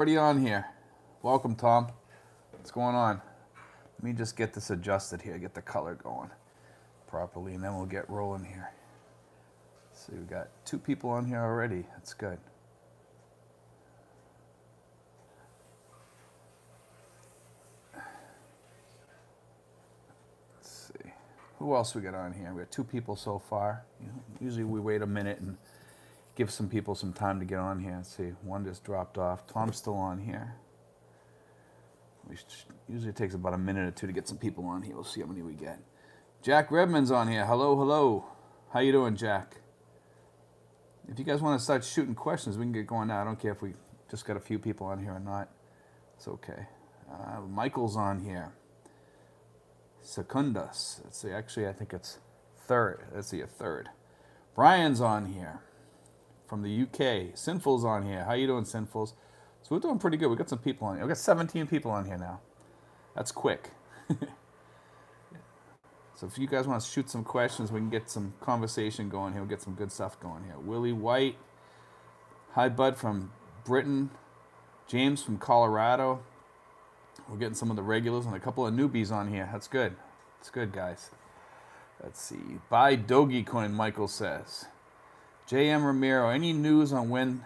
Already on here. Welcome, Tom. What's going on? Let me just get this adjusted here, get the color going properly, and then we'll get rolling here. So we've got 2 people on here already. That's good. Let's see. Who else we got on here? We got 2 people so far. Usually we wait a minute and give some people some time to get on here. Let's see. One just dropped off. Tom's still on here. Usually it takes about a minute or 2 to get some people on here. We'll see how many we get. Jack Redmond's on here. Hello, hello. How you doing, Jack? If you guys want to start shooting questions, we can get going now. I don't care if we just got a few people on here or not. It's okay. Michael's on here. Secundus. Let's see. Actually, I think it's third. Let's see, a third. Brian's on here from the UK. Sinful's on here. How you doing, Sinfuls? So we're doing pretty good. We got some people on here. We got 17 people on here now. That's quick. So if you guys want to shoot some questions, we can get some conversation going here. We'll get some good stuff going here. Willie White. Hi, Bud from Britain. James from Colorado. We're getting some of the regulars and a couple of newbies on here. That's good. That's good, guys. Let's see. Buy Dogecoin, Michael says. J.M. Ramiro, any news on when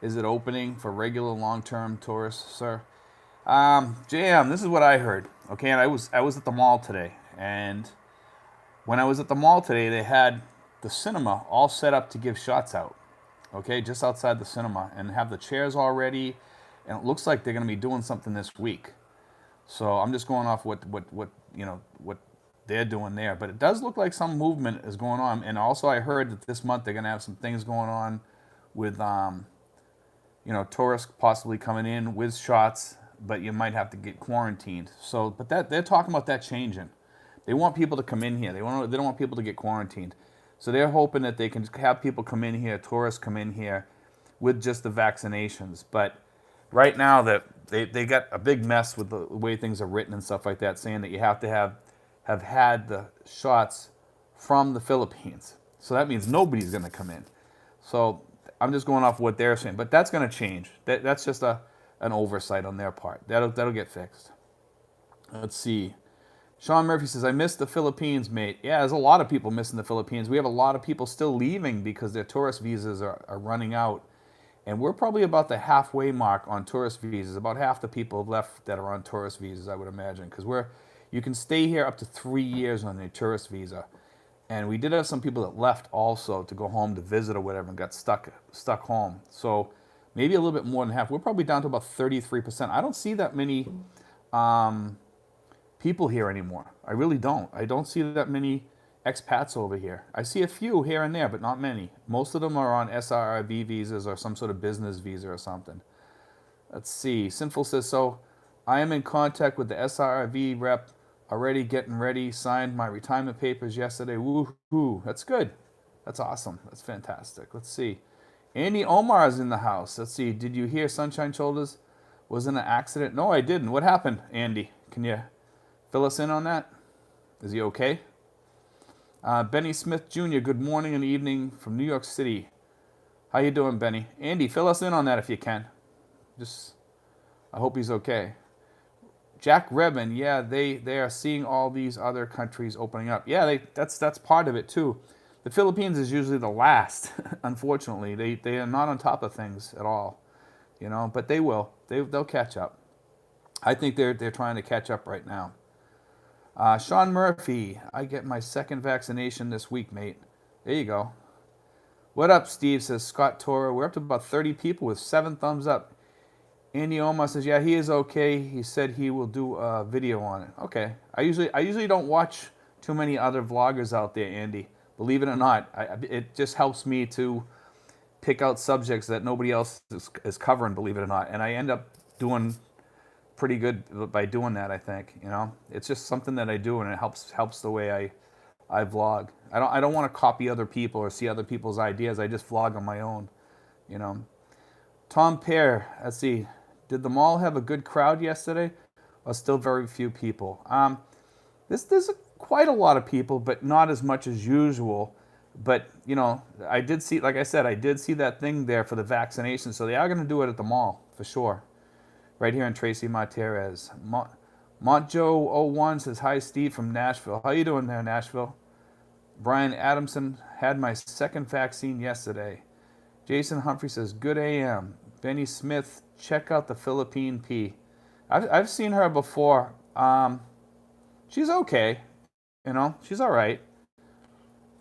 is it opening for regular long-term tourists, sir? JM, this is what I heard. Okay, and I was at the mall today, and when I was at the mall today, they had the cinema all set up to give shots out. Okay, just outside the cinema, and have the chairs all ready, and it looks like they're going to be doing something this week. So I'm just going off what they're doing there, but it does look like some movement is going on. And also, I heard that this month they're going to have some things going on with tourists possibly coming in with shots, but you might have to get quarantined. So, but that they're talking about that changing. They want people to come in here. They don't want people to get quarantined. So they're hoping that they can have people come in here, tourists come in here, with just the vaccinations. But right now, that they got a big mess with the way things are written and stuff like that, saying that you have to have had the shots from the Philippines. So that means nobody's going to come in. So I'm just going off what they're saying, but that's going to change. That's just an oversight on their part. That'll get fixed. Let's see. Sean Murphy says, I missed the Philippines, mate. Yeah, there's a lot of people missing the Philippines. We have a lot of people still leaving because their tourist visas are running out. And we're probably about the halfway mark on tourist visas. About half the people have left that are on tourist visas, I would imagine. Because you can stay here up to 3 years on a tourist visa. And we did have some people that left also to go home to visit or whatever and got stuck home. So maybe a little bit more than half. We're probably down to about 33%. I don't see that many people here anymore. I really don't. I don't see that many expats over here. I see a few here and there, but not many. Most of them are on SRV visas or some sort of business visa or something. Let's see. Sinful says, so I am in contact with the SRV rep, already getting ready, signed my retirement papers yesterday. Woo-hoo. That's good. That's awesome. That's fantastic. Let's see. Andy Omar's in the house. Let's see. Did you hear Sunshine Shoulders was in an accident? No, I didn't. What happened, Andy? Can you fill us in on that? Is he okay? Benny Smith Jr., good morning and evening from New York City. How you doing, Benny? Andy, fill us in on that if you can. I hope he's okay. Jack Redmond, yeah, they are seeing all these other countries opening up. Yeah, that's part of it too. The Philippines is usually the last, unfortunately. They are not on top of things at all, but they will. They'll catch up. I think they're trying to catch up right now. Sean Murphy, I get my second vaccination this week, mate. There you go. What up, Steve, says Scott Torra. We're up to about 30 people with 7 thumbs up. Andy Oma says, yeah, he is okay. He said he will do a video on it. Okay. I usually don't watch too many other vloggers out there, Andy. Believe it or not. It just helps me to pick out subjects that nobody else is covering, believe it or not. And I end up doing pretty good by doing that, I think. It's just something that I do, and it helps the way I vlog. I don't want to copy other people or see other people's ideas. I just vlog on my own, Tom Pear, let's see. Did the mall have a good crowd yesterday? Or still very few people? There's quite a lot of people, but not as much as usual. But, I did see, like I said, I did see that thing there for the vaccination. So they are going to do it at the mall for sure. Right here in Tracy Martirez. Montjo01 says, hi, Steve from Nashville. How you doing there, Nashville? Brian Adamson, had my second vaccine yesterday. Jason Humphrey says, good AM. Benny Smith, check out the Philippine P. I've seen her before. She's okay. She's all right.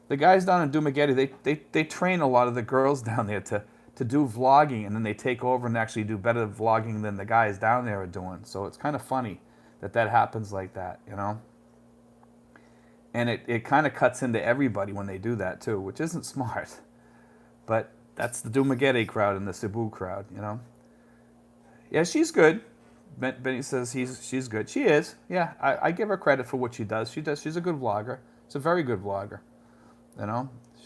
The guys down in Dumaguete, they train a lot of the girls down there to do vlogging, and then they take over and actually do better vlogging than the guys down there are doing. So it's kind of funny that happens like that, And it kind of cuts into everybody when they do that too, which isn't smart. But that's the Dumaguete crowd and the Cebu crowd, Yeah, she's good. Benny says she's good. She is. Yeah, I give her credit for what she does. She's a good vlogger. She's a very good vlogger.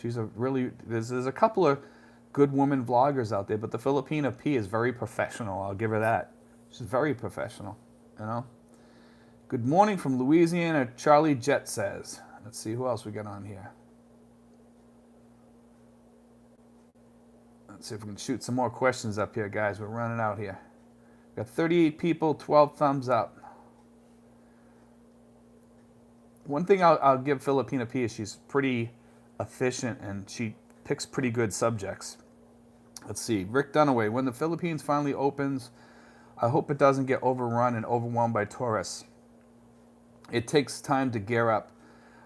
She's a really, there's a couple of good women vloggers out there, but the Filipina P is very professional. I'll give her that. She's very professional, Good morning from Louisiana, Charlie Jet says. Let's see who else we got on here. Let's see if we can shoot some more questions up here, guys. We're running out here. Got 38 people, 12 thumbs up. One thing I'll give Filipina P is she's pretty efficient and she picks pretty good subjects. Let's see. Rick Dunaway, when the Philippines finally opens, I hope it doesn't get overrun and overwhelmed by tourists. It takes time to gear up.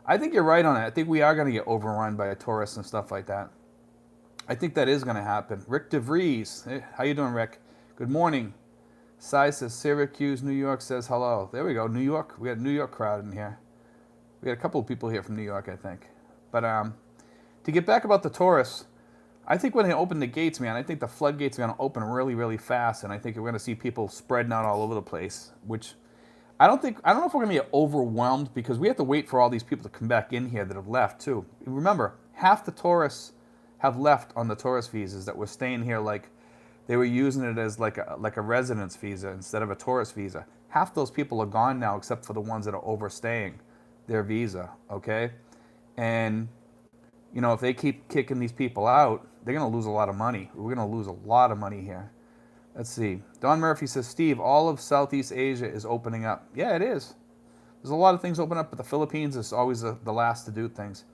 I think you're right on it. I think we are going to get overrun by tourists and stuff like that. I think that is going to happen. Rick DeVries. Hey, how you doing, Rick? Good morning. Sai says Syracuse, New York says hello. There we go. New York. We got a New York crowd in here. We got a couple of people here from New York, I think. But to get back about the tourists, I think when they open the gates, man, I think the floodgates are going to open really, really fast, and I think we're going to see people spreading out all over the place, which I don't know if we're going to get overwhelmed because we have to wait for all these people to come back in here that have left, too. Remember, half the tourists have left on the tourist visas that were staying here like they were using it as like a residence visa instead of a tourist visa. Half those people are gone now except for the ones that are overstaying their visa, okay? And, if they keep kicking these people out, they're going to lose a lot of money. We're going to lose a lot of money here. Let's see. Don Murphy says, Steve, all of Southeast Asia is opening up. Yeah, it is. There's a lot of things open up, but the Philippines is always the last to do things.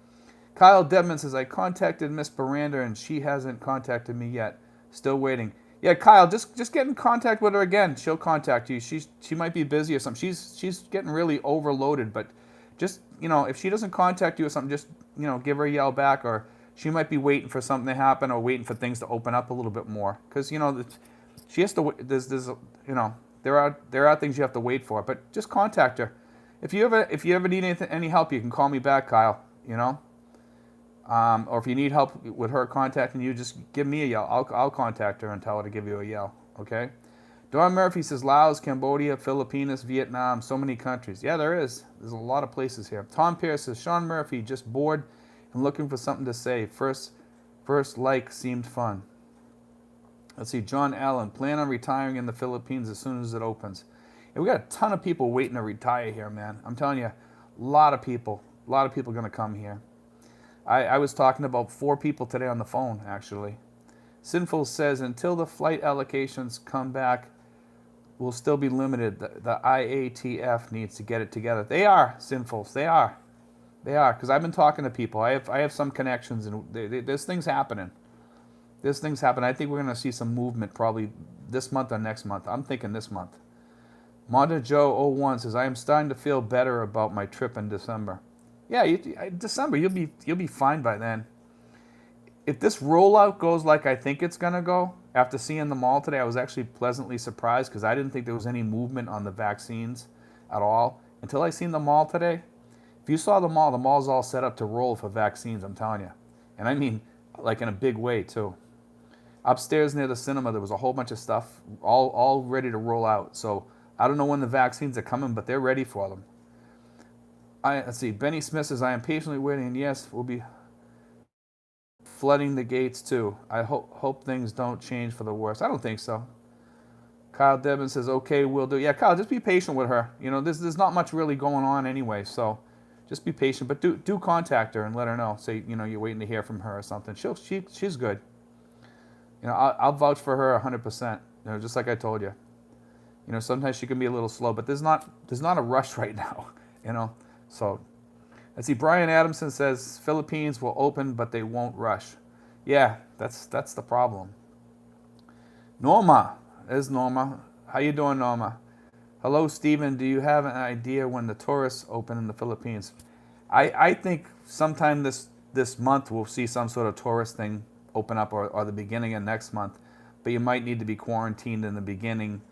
Kyle Debman says, I contacted Miss Miranda and she hasn't contacted me yet. Still waiting. Yeah, Kyle, just get in contact with her again. She'll contact you. She might be busy or something. She's getting really overloaded, but just, if she doesn't contact you or something, just, give her a yell back, or she might be waiting for something to happen or waiting for things to open up a little bit more. Because, she has to, there are things you have to wait for, but just contact her. If you ever need any help, you can call me back, Kyle, or if you need help with her contacting you, just give me a yell. I'll contact her and tell her to give you a yell, okay? Don Murphy says, Laos, Cambodia, Philippines, Vietnam, so many countries. Yeah, there is. There's a lot of places here. Tom Pierce says, Sean Murphy, just bored and looking for something to say. First like seemed fun. Let's see, John Allen, plan on retiring in the Philippines as soon as it opens. And we got a ton of people waiting to retire here, man. I'm telling you, a lot of people are going to come here. I was talking to about 4 people today on the phone, actually. Sinful says, until the flight allocations come back, we'll still be limited. The IATF needs to get it together. They are, Sinfuls. They are. Because I've been talking to people. I have some connections, and there's things happening. There's things happening. I think we're going to see some movement probably this month or next month. I'm thinking this month. Monta Joe 01 says, I am starting to feel better about my trip in December. Yeah, December, you'll be fine by then. If this rollout goes like I think it's going to go, after seeing the mall today, I was actually pleasantly surprised because I didn't think there was any movement on the vaccines at all until I seen the mall today. If you saw the mall's all set up to roll for vaccines, I'm telling you. And I mean, like in a big way, too. Upstairs near the cinema, there was a whole bunch of stuff all ready to roll out. So I don't know when the vaccines are coming, but they're ready for them. Let's see. Benny Smith says, I am patiently waiting, and yes, we'll be flooding the gates too. I hope things don't change for the worse. I don't think so. Kyle Devin says, okay, we'll do. Yeah, Kyle, just be patient with her. There's not much really going on anyway, so just be patient. But do contact her and let her know. Say, you're waiting to hear from her or something. She's good. I'll vouch for her 100%. just like I told you. Sometimes she can be a little slow, but there's not a rush right now. So let's see. Brian Adamson says Philippines will open, but they won't rush. Yeah, that's the problem. Norma, there's Norma. How you doing, Norma? Hello, Stephen. Do you have an idea when the tourists open in the Philippines? I think sometime this month we'll see some sort of tourist thing open up, or the beginning of next month. But you might need to be quarantined in the beginning,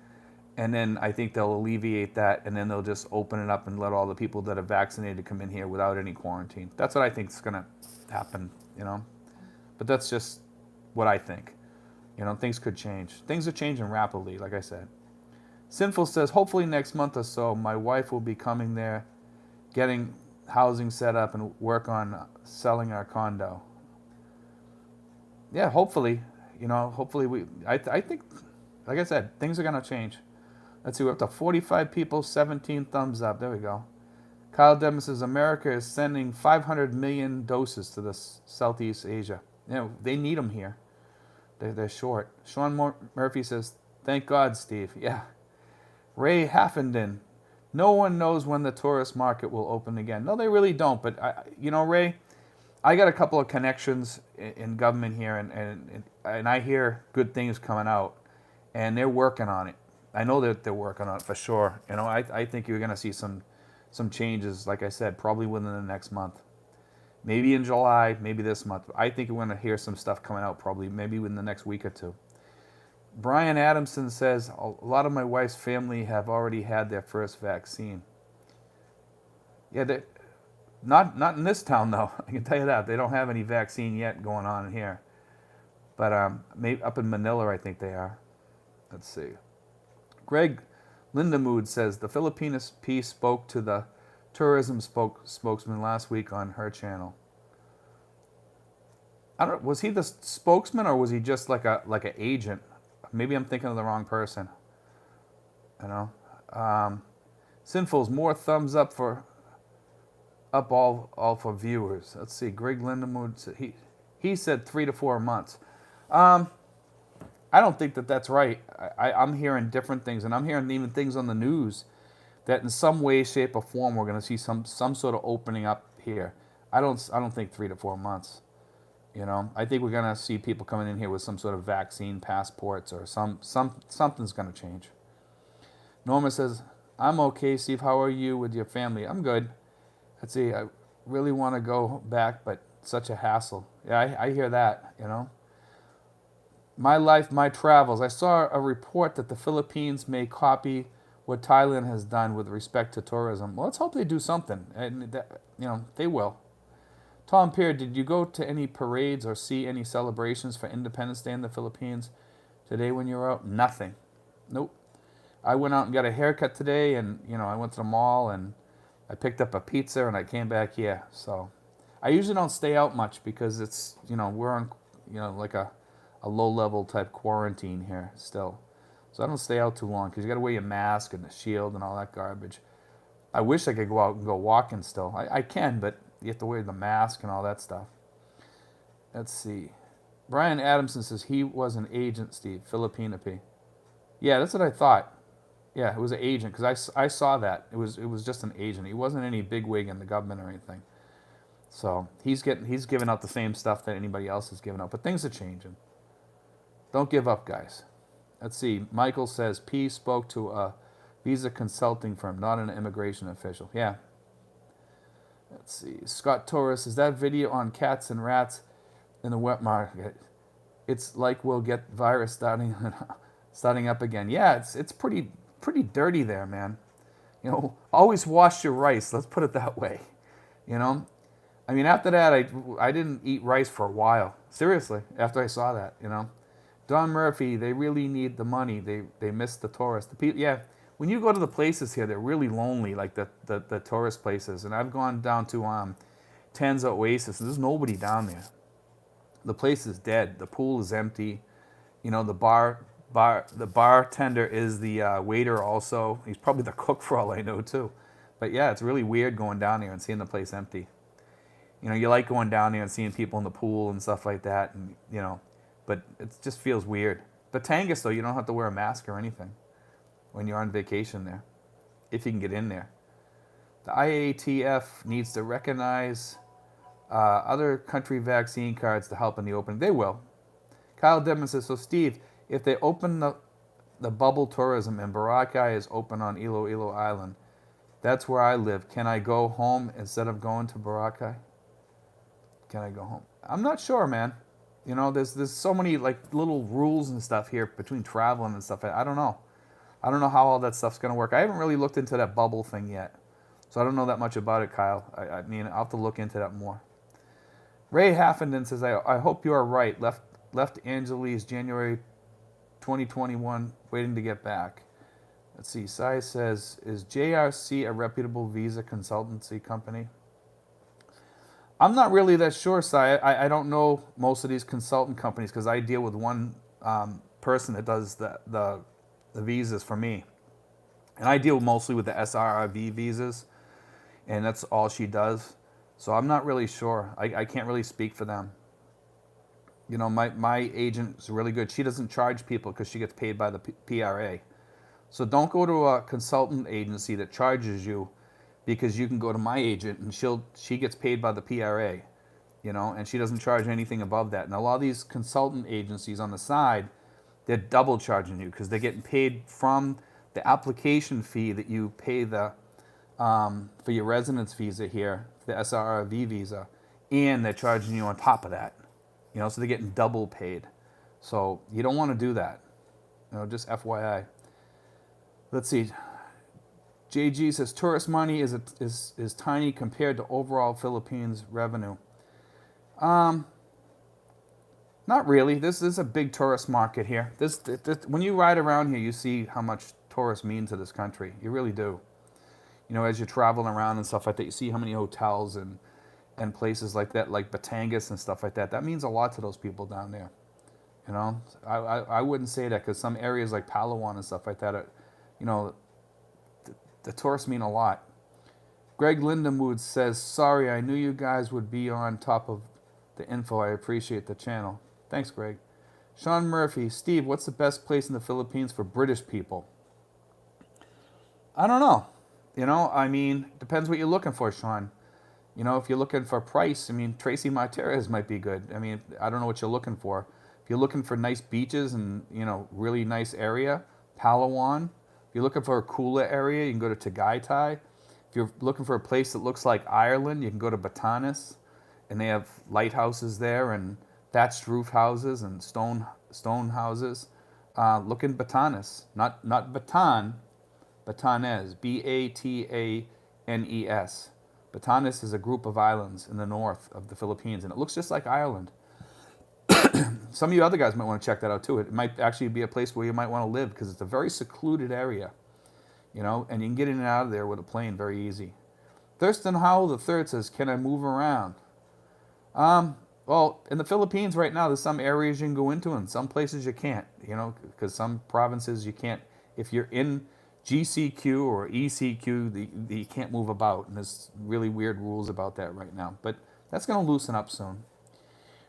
and then I think they'll alleviate that, and then they'll just open it up and let all the people that are vaccinated come in here without any quarantine. That's what I think is going to happen, But that's just what I think. Things could change. Things are changing rapidly, like I said. Sinful says, hopefully next month or so, my wife will be coming there, getting housing set up and work on selling our condo. Yeah, hopefully, I think, like I said, things are going to change. Let's see, we're up to 45 people, 17 thumbs up. There we go. Kyle Devin says, America is sending 500 million doses to Southeast Asia. They need them here. They're short. Sean Murphy says, thank God, Steve. Yeah. Ray Haffenden, no one knows when the tourist market will open again. No, they really don't. But, Ray, I got a couple of connections in government here, and I hear good things coming out, and they're working on it. I know that they're working on it for sure. I think you're going to see some changes, like I said, probably within the next month. Maybe in July, maybe this month. I think we're going to hear some stuff coming out probably maybe within the next week or two. Brian Adamson says, a lot of my wife's family have already had their first vaccine. Yeah, not in this town, though. I can tell you that. They don't have any vaccine yet going on here. But maybe up in Manila, I think they are. Let's see. Greg Lindemood says, the Philippine piece spoke to the tourism spokesman last week on her channel. I don't know, was he the spokesman or was he just like an agent? Maybe I'm thinking of the wrong person. Sinful's more thumbs up all for viewers. Let's see. Greg Lindemood, he said 3 to 4 months. I don't think that's right. I'm hearing different things, and I'm hearing even things on the news that in some way, shape, or form we're going to see some sort of opening up here. I don't think 3 to 4 months. I think we're going to see people coming in here with some sort of vaccine passports, or something's going to change. Norma says, I'm okay, Steve. How are you with your family? I'm good. Let's see. I really want to go back, but such a hassle. Yeah, I hear that, My life, my travels. I saw a report that the Philippines may copy what Thailand has done with respect to tourism. Well, let's hope they do something. And they will. Tom Peer, did you go to any parades or see any celebrations for Independence Day in the Philippines today when you were out? Nothing. Nope. I went out and got a haircut today, and I went to the mall and I picked up a pizza and I came back here. So I usually don't stay out much because it's we're on like a low-level type quarantine here still. So I don't stay out too long because you got to wear your mask and the shield and all that garbage. I wish I could go out and go walking still. I can, but you have to wear the mask and all that stuff. Let's see. Brian Adamson says he was an agent, Steve, Filipina. Yeah, that's what I thought. Yeah, it was an agent because I saw that. It was just an agent. He wasn't any bigwig in the government or anything. So he's giving out the same stuff that anybody else is giving out. But things are changing. Don't give up, guys. Let's see. Michael says P spoke to a visa consulting firm, not an immigration official. Yeah. Let's see. Scott Torres, is that video on cats and rats in the wet market? It's like we'll get virus starting up again. Yeah, it's pretty dirty there, man. Always wash your rice. Let's put it that way. I mean, after that, I didn't eat rice for a while. Seriously, after I saw that, Don Murphy, they really need the money. They miss the tourists. The people, yeah. When you go to the places here, they're really lonely, like the tourist places. And I've gone down to Tanza Oasis. There's nobody down there. The place is dead. The pool is empty. The bartender is the waiter also. He's probably the cook for all I know too. But yeah, it's really weird going down there and seeing the place empty. You like going down there and seeing people in the pool and stuff like that, and but it just feels weird. Batangas, though, you don't have to wear a mask or anything when you're on vacation there, if you can get in there. The IATF needs to recognize other country vaccine cards to help in the opening. They will. Kyle Dedman says, so Steve, if they open the bubble tourism and Boracay is open on Iloilo Island, that's where I live. Can I go home instead of going to Boracay? Can I go home? I'm not sure, man. You know, there's so many like little rules and stuff here between traveling and stuff. I don't know. I don't know how all that stuff's gonna work. I haven't really looked into that bubble thing yet, so I don't know that much about it, Kyle. I mean, I'll have to look into that more. Ray Haffenden says, I hope you are right. Left Angeles January 2021, waiting to get back. Let's see. Sai says, is JRC a reputable visa consultancy company? I'm not really that sure, Sai. I don't know most of these consultant companies because I deal with one person that does the visas for me. And I deal mostly with the SRRV visas, and that's all she does. So I'm not really sure. I can't really speak for them. You know, my agent is really good. She doesn't charge people because she gets paid by the PRA. So don't go to a consultant agency that charges you, because you can go to my agent and she gets paid by the PRA, you know, and she doesn't charge anything above that. And a lot of these consultant agencies on the side, they're double charging you because they're getting paid from the application fee that you pay the for your residence visa here, the SRRV visa, and they're charging you on top of that, you know, so they're getting double paid. So you don't want to do that, you know, just FYI. Let's see. JG says tourist money is tiny compared to overall Philippines revenue. Not really. This is a big tourist market here. This when you ride around here, you see how much tourists mean to this country. You really do. You know, as you're traveling around and stuff like that, you see how many hotels and places like that, like Batangas and stuff like that. That means a lot to those people down there. You know, I wouldn't say that because some areas like Palawan and stuff like that, are, you know, the tourists mean a lot. Greg Lindenwood says, sorry, I knew you guys would be on top of the info. I appreciate the channel. Thanks, Greg. Sean Murphy, Steve, what's the best place in the Philippines for British people? I don't know. You know, I mean, depends what you're looking for, Sean. You know, if you're looking for price, I mean, Tracy Martinez might be good. I mean, I don't know what you're looking for. If you're looking for nice beaches and, you know, really nice area, Palawan. If you're looking for a cooler area, you can go to Tagaytay. If you're looking for a place that looks like Ireland, you can go to Batanes, and they have lighthouses there and thatched roof houses and stone houses. Look in Batanes, not Bataan, Batanes, Batanes. Batanes is a group of islands in the north of the Philippines, and it looks just like Ireland. Some of you other guys might want to check that out too. It might actually be a place where you might want to live because it's a very secluded area, you know, and you can get in and out of there with a plane very easy. Thurston Howell III says, can I move around? Well, in the Philippines right now, there's some areas you can go into and some places you can't, you know, because some provinces you can't. If you're in GCQ or ECQ, you can't move about, and there's really weird rules about that right now. But that's going to loosen up soon.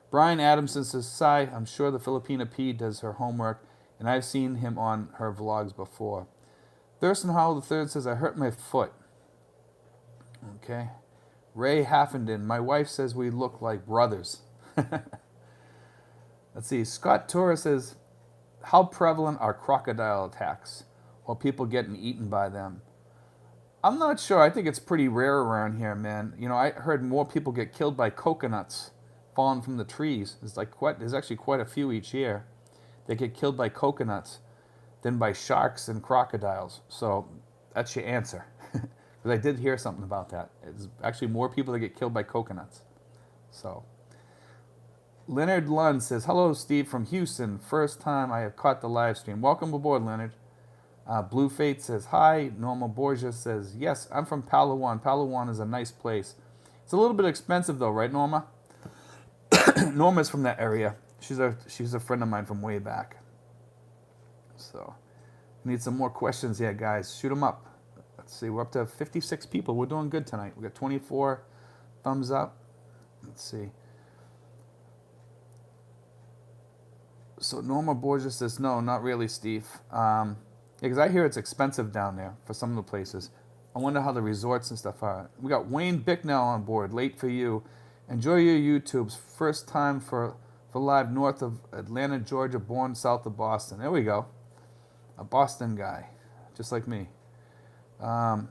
Brian Adamson says, Sai, I'm sure the Filipina P does her homework, and I've seen him on her vlogs before. Thurston Howell III says, I hurt my foot. Okay. Ray Haffenden, my wife says we look like brothers. Let's see. Scott Torres says, how prevalent are crocodile attacks or people getting eaten by them? I'm not sure. I think it's pretty rare around here, man. You know, I heard more people get killed by coconuts falling from the trees. There's actually quite a few each year. They get killed by coconuts than by sharks and crocodiles. So that's your answer. Because I did hear something about that. It's actually more people that get killed by coconuts. So Leonard Lund says, hello, Steve from Houston. First time I have caught the live stream. Welcome aboard, Leonard. Blue Fate says, hi. Norma Borgia says, yes, I'm from Palawan. Palawan is a nice place. It's a little bit expensive though, right, Norma? Norma's from that area. She's a friend of mine from way back. So, need some more questions here, guys. Shoot them up. Let's see, we're up to 56 people. We're doing good tonight. We got 24 thumbs up. Let's see. So Norma Borges says, no, not really, Steve. Because I hear it's expensive down there for some of the places. I wonder how the resorts and stuff are. We got Wayne Bicknell on board. Late for you. Enjoy your YouTubes. First time for live north of Atlanta, Georgia, born south of Boston. There we go. A Boston guy, just like me. Um,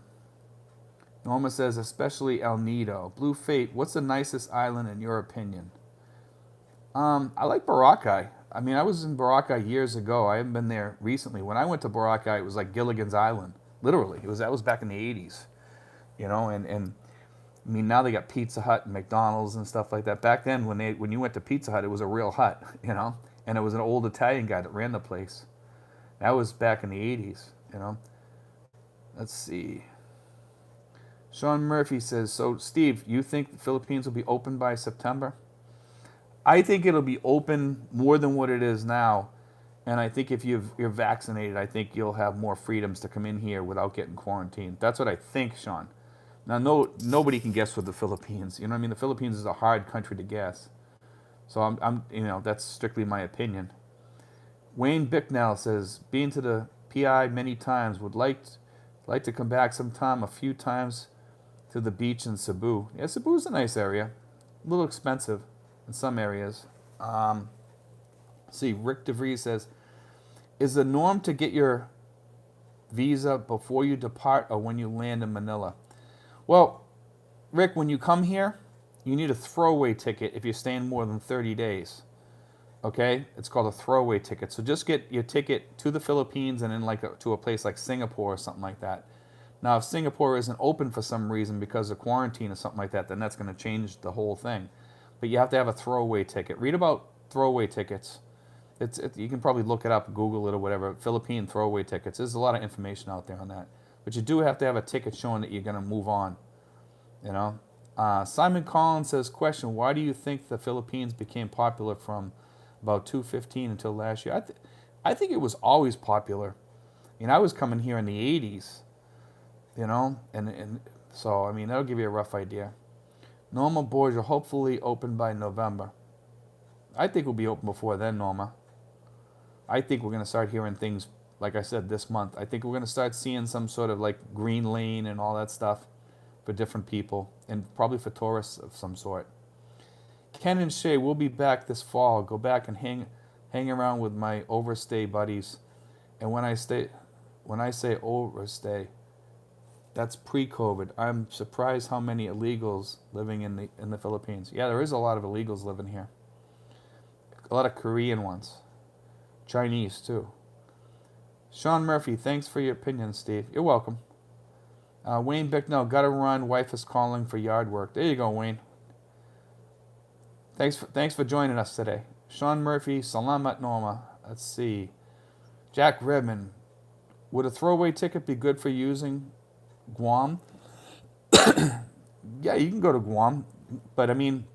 Norma says, especially El Nido. Blue Fate, what's the nicest island in your opinion? I like Boracay. I mean, I was in Boracay years ago. I haven't been there recently. When I went to Boracay, it was like Gilligan's Island. Literally, that was back in the '80s. And I mean, now they got Pizza Hut and McDonald's and stuff like that. Back then, when you went to Pizza Hut, it was a real hut, and it was an old Italian guy that ran the place. That was back in the '80s. Let's see. Sean Murphy says, so Steve, you think the Philippines will be open by September? I think it'll be open more than what it is now. And I think if you're vaccinated, I think you'll have more freedoms to come in here without getting quarantined. That's what I think, Sean. Now, nobody can guess with the Philippines. You know what I mean? The Philippines is a hard country to guess. So that's strictly my opinion. Wayne Bicknell says, been to the PI many times, would like to come back sometime, a few times to the beach in Cebu. Yeah, Cebu's a nice area. A little expensive in some areas. See, Rick DeVries says, is the norm to get your visa before you depart or when you land in Manila? Well, Rick, when you come here, you need a throwaway ticket if you're staying more than 30 days. Okay? It's called a throwaway ticket. So just get your ticket to the Philippines and then to a place like Singapore or something like that. Now, if Singapore isn't open for some reason because of quarantine or something like that, then that's going to change the whole thing. But you have to have a throwaway ticket. Read about throwaway tickets. You can probably look it up, Google it or whatever. Philippine throwaway tickets. There's a lot of information out there on that. But you do have to have a ticket showing that you're going to move on. Simon Collins says, question, why do you think the Philippines became popular from about 2015 until last year? I think it was always popular. I was coming here in the 80s, and so, I mean, that'll give you a rough idea. Norma Borgia, hopefully open by November. I think we'll be open before then, Norma. I think we're going to start hearing things, like I said, this month. I think we're going to start seeing some sort of like green lane and all that stuff for different people, and probably for tourists of some sort. Ken and Shay, we'll be back this fall. Go back and hang around with my overstay buddies. And when I say overstay, that's pre-COVID. I'm surprised how many illegals living in the Philippines. Yeah, there is a lot of illegals living here. A lot of Korean ones. Chinese, too. Sean Murphy, thanks for your opinion, Steve. You're welcome. Wayne Bicknell, gotta run. Wife is calling for yard work. There you go, Wayne. Thanks for joining us today. Sean Murphy, Salamat Norma. Let's see. Jack Redman, would a throwaway ticket be good for using Guam? Yeah, you can go to Guam, but I mean,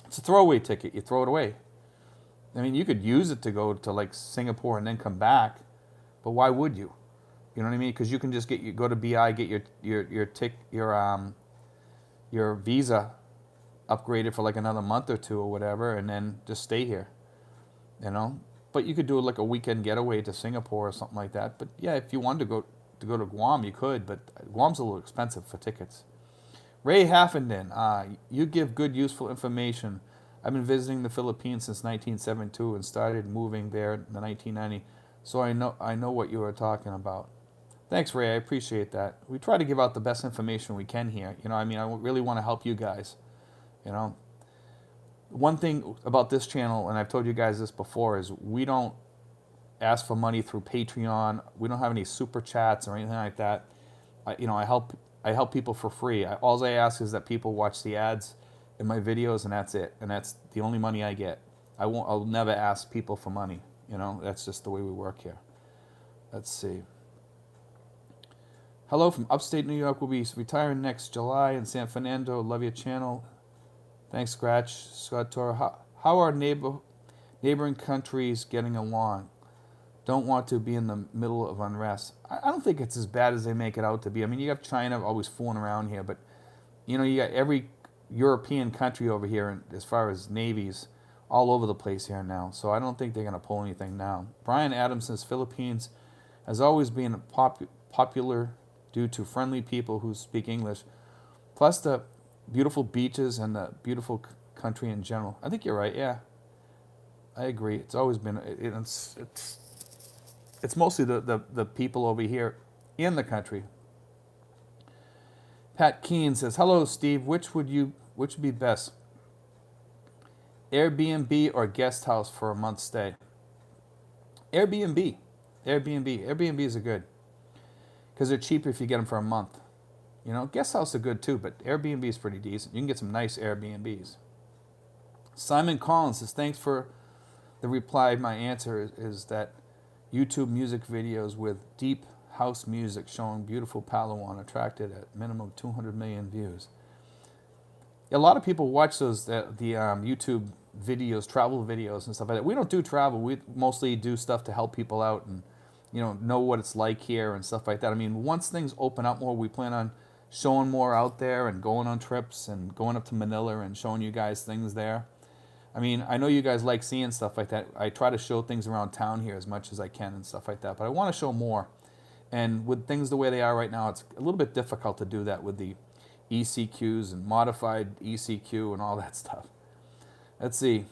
it's a throwaway ticket. You throw it away. I mean, you could use it to go to like Singapore and then come back, but why would you? You know what I mean? Because you can just go to BI, get your visa upgraded for like another month or two or whatever, and then just stay here. But you could do like a weekend getaway to Singapore or something like that. But yeah, if you wanted to go to Guam, you could, but Guam's a little expensive for tickets. Ray Haffenden, you give good, useful information. I've been visiting the Philippines since 1972 and started moving there in 1990, so I know what you are talking about. Thanks, Ray. I appreciate that. We try to give out the best information we can here. I really want to help you guys. One thing about this channel, and I've told you guys this before, is we don't ask for money through Patreon. We don't have any super chats or anything like that. I help people for free. All I ask is that people watch the ads in my videos, and that's it. And that's the only money I get. I'll never ask people for money. That's just the way we work here. Let's see. Hello from upstate New York. We'll be retiring next July in San Fernando. Love your channel. Thanks, Scratch. Scott Torre. How are neighboring countries getting along? Don't want to be in the middle of unrest. I don't think it's as bad as they make it out to be. I mean, you have China always fooling around here, but you got every European country over here as far as navies. all over the place here now. So I don't think they're going to pull anything now. Brian Adams says Philippines has always been popular due to friendly people who speak English, plus the beautiful beaches and the beautiful country in general. I think you're right. Yeah, I agree. It's always been. It's mostly the people over here in the country. Pat Keen says, "Hello, Steve. Which would be best? Airbnb or guest house for a month stay?" Airbnb. Airbnbs are good because they're cheaper if you get them for a month. You know, guest house are good too, but Airbnb is pretty decent. You can get some nice Airbnbs. Simon Collins says, "Thanks for the reply." My answer is that YouTube music videos with deep house music showing beautiful Palawan attracted at minimum 200 million views. A lot of people watch those the YouTube videos, travel videos and stuff like that. We don't do travel. We mostly do stuff to help people out and know what it's like here and stuff like that. I mean, once things open up more, we plan on showing more out there and going on trips and going up to Manila and showing you guys things there. I mean, I know you guys like seeing stuff like that. I try to show things around town here as much as I can and stuff like that, but I want to show more. And with things the way they are right now, it's a little bit difficult to do that with the ECQs and modified ECQ and all that stuff. Let's see.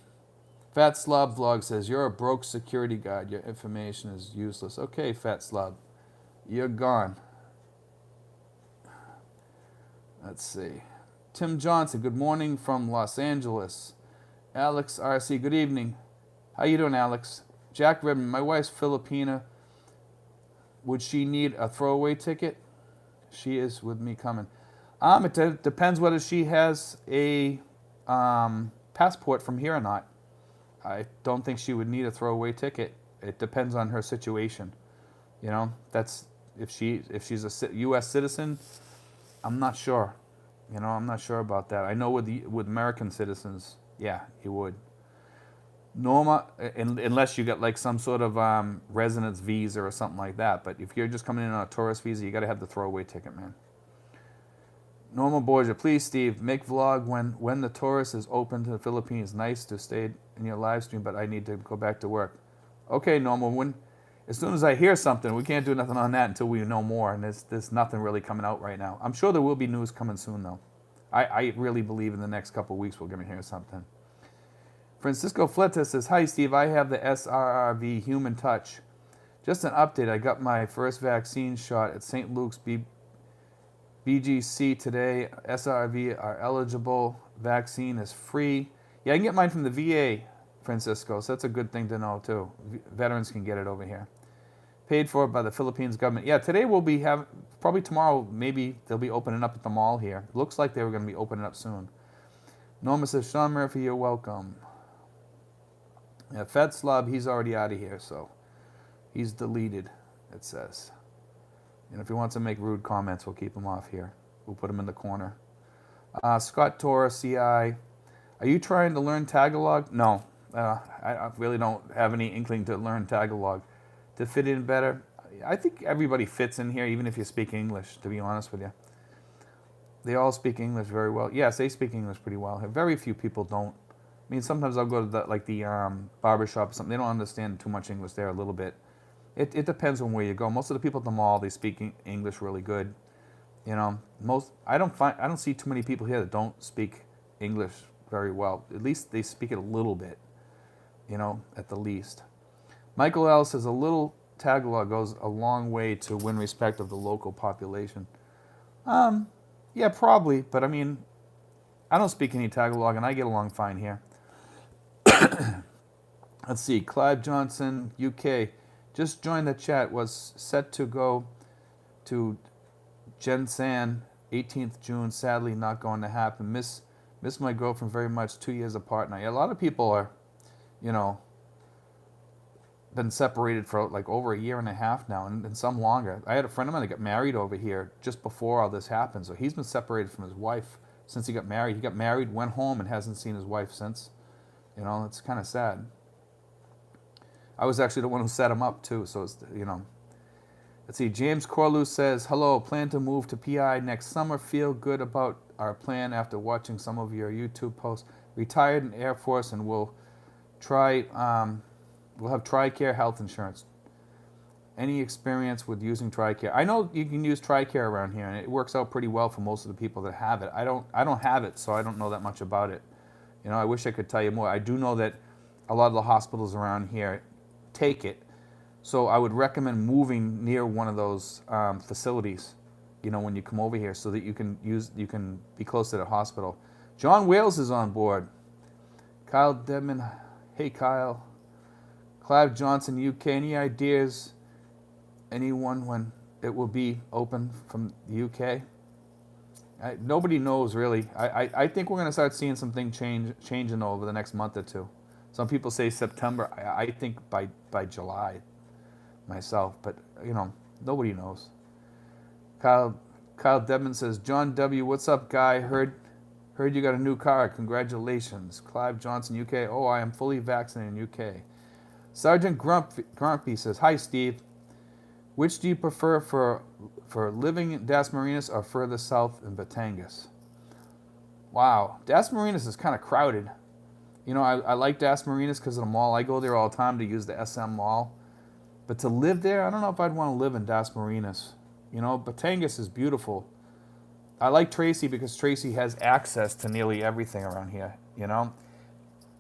Fat Slob Vlog says, "You're a broke security guard. Your information is useless." Okay, Fat Slob. You're gone. Let's see. Tim Johnson, "Good morning from Los Angeles." Alex RC, "Good evening." How you doing, Alex? Jack Redmond, "My wife's Filipina. Would she need a throwaway ticket?" She is with me coming. It depends whether she has a passport from here or not. I don't think she would need a throwaway ticket. It depends on her situation. That's if she's a U.S. citizen. I'm not sure. I'm not sure about that. I know with American citizens, yeah, you would. Norma, unless you got like some sort of residence visa or something like that. But if you're just coming in on a tourist visa, you got to have the throwaway ticket, man. Norma Borgia, "Please, Steve, make vlog when the tourist is open to the Philippines. Nice to stay in your live stream, but I need to go back to work." Okay, Norma, as soon as I hear something, we can't do nothing on that until we know more, and there's nothing really coming out right now. I'm sure there will be news coming soon, though. I really believe in the next couple of weeks we're going to hear something. Francisco Fleta says, "Hi, Steve. I have the SRRV Human Touch. Just an update. I got my first vaccine shot at St. Luke's BGC today. SRV are eligible. Vaccine is free." Yeah, I can get mine from the VA, Francisco, so that's a good thing to know, too. Veterans can get it over here. Paid for by the Philippines government. Yeah, today we'll be probably tomorrow, maybe they'll be opening up at the mall here. Looks like they were going to be opening up soon. Norma says, "Sean Murphy, you're welcome." Yeah, Fed Slob, he's already out of here, so he's deleted, it says. And if he wants to make rude comments, we'll keep him off here. We'll put him in the corner. Scott Torres, CI. "Are you trying to learn Tagalog?" No, I really don't have any inkling to learn Tagalog. To fit in better, I think everybody fits in here, even if you speak English, to be honest with you. They all speak English very well. Yes, they speak English pretty well. Very few people don't. I mean, sometimes I'll go to the barber shop or something. They don't understand too much English there a little bit. It depends on where you go. Most of the people at the mall, they speak English really good. I don't see too many people here that don't speak English very well. At least they speak it a little bit, at the least. Michael L. says, "A little Tagalog goes a long way to win respect of the local population." Yeah, probably, but I mean, I don't speak any Tagalog and I get along fine here. Let's see, Clive Johnson, UK. Just joined the chat, was set to go to Jensan 18th June. Sadly, not going to happen. Miss my girlfriend very much. 2 years apart now. Yeah, a lot of people are, been separated for like over a year and a half now, and some longer. I had a friend of mine that got married over here just before all this happened. So he's been separated from his wife since he got married. He got married, went home, and hasn't seen his wife since. It's kind of sad. I was actually the one who set him up too, so it's, Let's see, James Corlew says, "Hello, plan to move to PI next summer. Feel good about our plan after watching some of your YouTube posts. Retired in Air Force and will We'll have TRICARE health insurance. Any experience with using TRICARE? I know you can use TRICARE around here, and it works out pretty well for most of the people that have it. I don't have it, so I don't know that much about it. I wish I could tell you more. I do know that a lot of the hospitals around here take it, so I would recommend moving near one of those facilities. When you come over here, so that you can be close to the hospital. John Wales is on board. Kyle Dedman, hey Kyle. Clive Johnson, UK. Any ideas? Anyone when it will be open from the UK? Nobody knows really. I think we're going to start seeing something changing over the next month or two. Some people say September. I think by July myself, but nobody knows. Kyle Dedman says, John W, what's up, guy? Heard you got a new car. Congratulations. Clive Johnson, UK. Oh, I am fully vaccinated in UK. Sergeant Grumpy says, hi, Steve. Which do you prefer for living in Das Marinas or further south in Batangas? Wow, Das Marinas is kind of crowded. I like Das Marinas because of the mall. I go there all the time to use the SM Mall. But to live there, I don't know if I'd want to live in Das Marinas. Batangas is beautiful. I like Tracy because Tracy has access to nearly everything around here.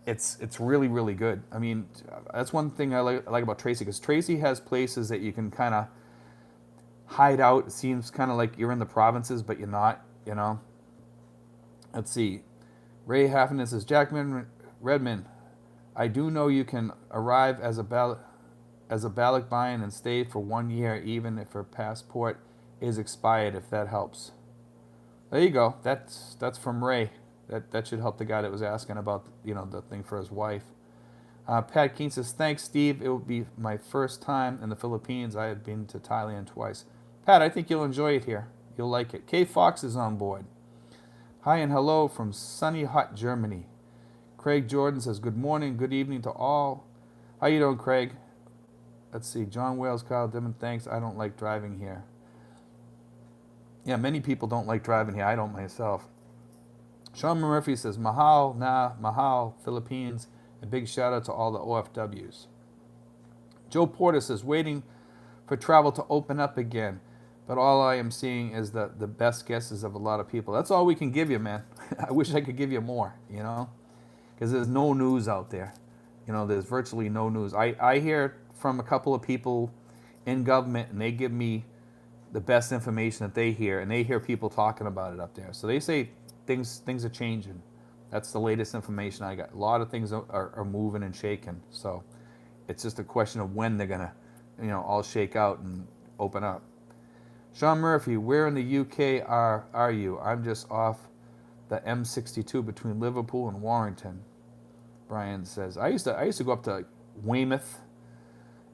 It's really, really good. I mean, that's one thing I like about Tracy, because Tracy has places that you can kind of hide out. It seems kind of like you're in the provinces, but you're not. Let's see. Ray Haffenden says, Jackman Redmond, I do know you can arrive as a Balikbayan and stay for 1 year, even if her passport is expired, if that helps. There you go. That's from Ray. That should help the guy that was asking about the thing for his wife. Pat Keene says, thanks, Steve. It will be my first time in the Philippines. I have been to Thailand twice. Pat, I think you'll enjoy it here. You'll like it. Kay Fox is on board. Hi and hello from sunny, hot Germany. Craig Jordan says, good morning, good evening to all. How you doing, Craig? Let's see. John Wales, Kyle Dimon, thanks. I don't like driving here. Yeah, many people don't like driving here. I don't myself. Sean Murphy says, Mahal, Philippines. A big shout out to all the OFWs. Joe Porter says, waiting for travel to open up again. But all I am seeing is the best guesses of a lot of people. That's all we can give you, man. I wish I could give you more, because there's no news out there. There's virtually no news. I hear from a couple of people in government, and they give me the best information that they hear, and they hear people talking about it up there. So they say things are changing. That's the latest information I got. A lot of things are moving and shaking. So it's just a question of when they're gonna, all shake out and open up. Sean Murphy, where in the UK are you? I'm just off the M62 between Liverpool and Warrington. Brian says, I used to go up to Weymouth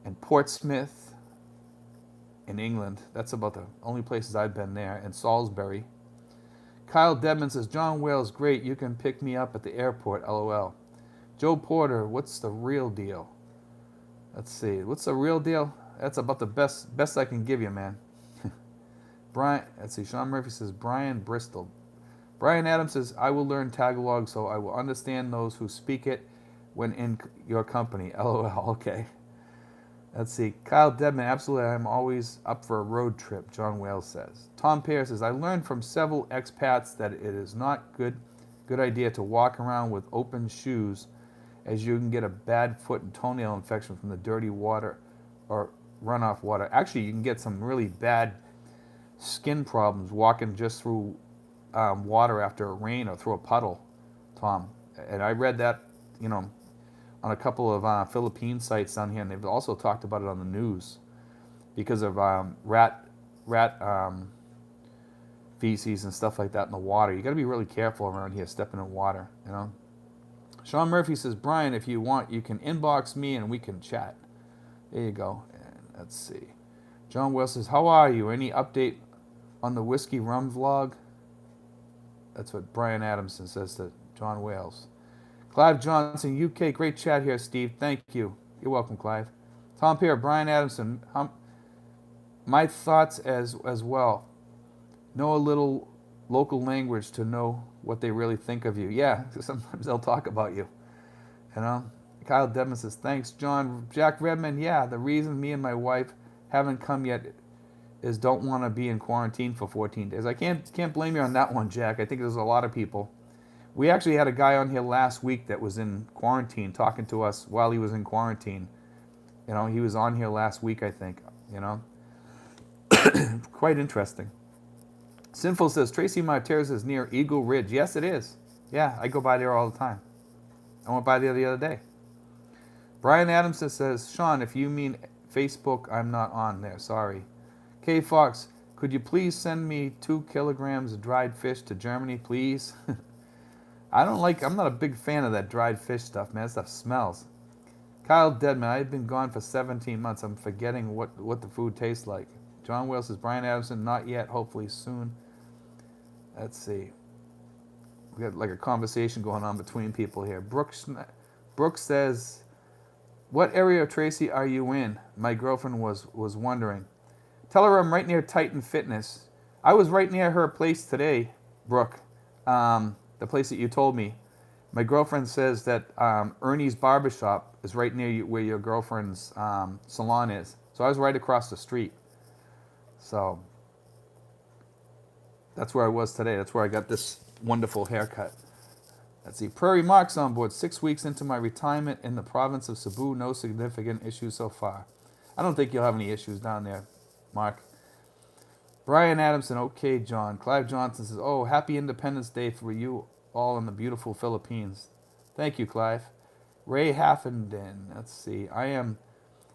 and Portsmouth in England. That's about the only places I've been there. And Salisbury. Kyle Dedman says, John Wales, great. You can pick me up at the airport, LOL. Joe Porter, what's the real deal? Let's see. What's the real deal? That's about the best I can give you, man. Brian, let's see. Sean Murphy says, Brian Bristol. Brian Adams says, I will learn Tagalog so I will understand those who speak it when in your company. LOL. Okay. Let's see. Kyle Dedman, absolutely. I'm always up for a road trip, John Wales says. Tom Pear says, I learned from several expats that it is not good idea to walk around with open shoes, as you can get a bad foot and toenail infection from the dirty water or runoff water. Actually, you can get some really bad skin problems walking just through water after a rain or through a puddle, Tom. And I read that, on a couple of Philippine sites down here, and they've also talked about it on the news because of rat feces and stuff like that in the water. You got to be really careful around here stepping in water, Sean Murphy says, Brian, if you want, you can inbox me and we can chat. There you go. And let's see. John Wells says, how are you? Any update on the whiskey rum vlog? That's what Brian Adamson says to John Wales. Clive Johnson, UK, great chat here, Steve. Thank you. You're welcome, Clive. Tom Pear, Brian Adamson, my thoughts as well. Know a little local language to know what they really think of you. Yeah, sometimes they'll talk about you. Kyle Dedman says, thanks, John. Jack Redman, yeah, the reason me and my wife haven't come yet is don't want to be in quarantine for 14 days. I can't blame you on that one, Jack. I think there's a lot of people. We actually had a guy on here last week that was in quarantine talking to us while he was in quarantine. You know, he was on here last week, I think. You know, quite interesting. Sinful says, Tracy Martires is near Eagle Ridge. Yes, it is. Yeah, I go by there all the time. I went by there the other day. Brian Adamson says, Sean, if you mean Facebook, I'm not on there. Sorry. K Fox, could you please send me 2 kilograms of dried fish to Germany, please? I'm not a big fan of that dried fish stuff, man. That stuff smells. Kyle Dedman, I've been gone for 17 months. I'm forgetting what the food tastes like. John Wales says, Brian Adamson, not yet, hopefully soon. Let's see. We got like a conversation going on between people here. Brooks says, what area of Tracy are you in? My girlfriend was wondering. Tell her I'm right near Titan Fitness. I was right near her place today, Brooke. The place that you told me. My girlfriend says that Ernie's Barbershop is right near you, where your girlfriend's salon is. So I was right across the street. So that's where I was today. That's where I got this wonderful haircut. Let's see. Prairie Mark's on board. 6 weeks into my retirement in the province of Cebu. No significant issues so far. I don't think you'll have any issues down there, Mark. Brian Adamson. Okay, John. Clive Johnson says, oh, happy Independence Day for you all in the beautiful Philippines. Thank you, Clive. Ray Haffenden. Let's see. I am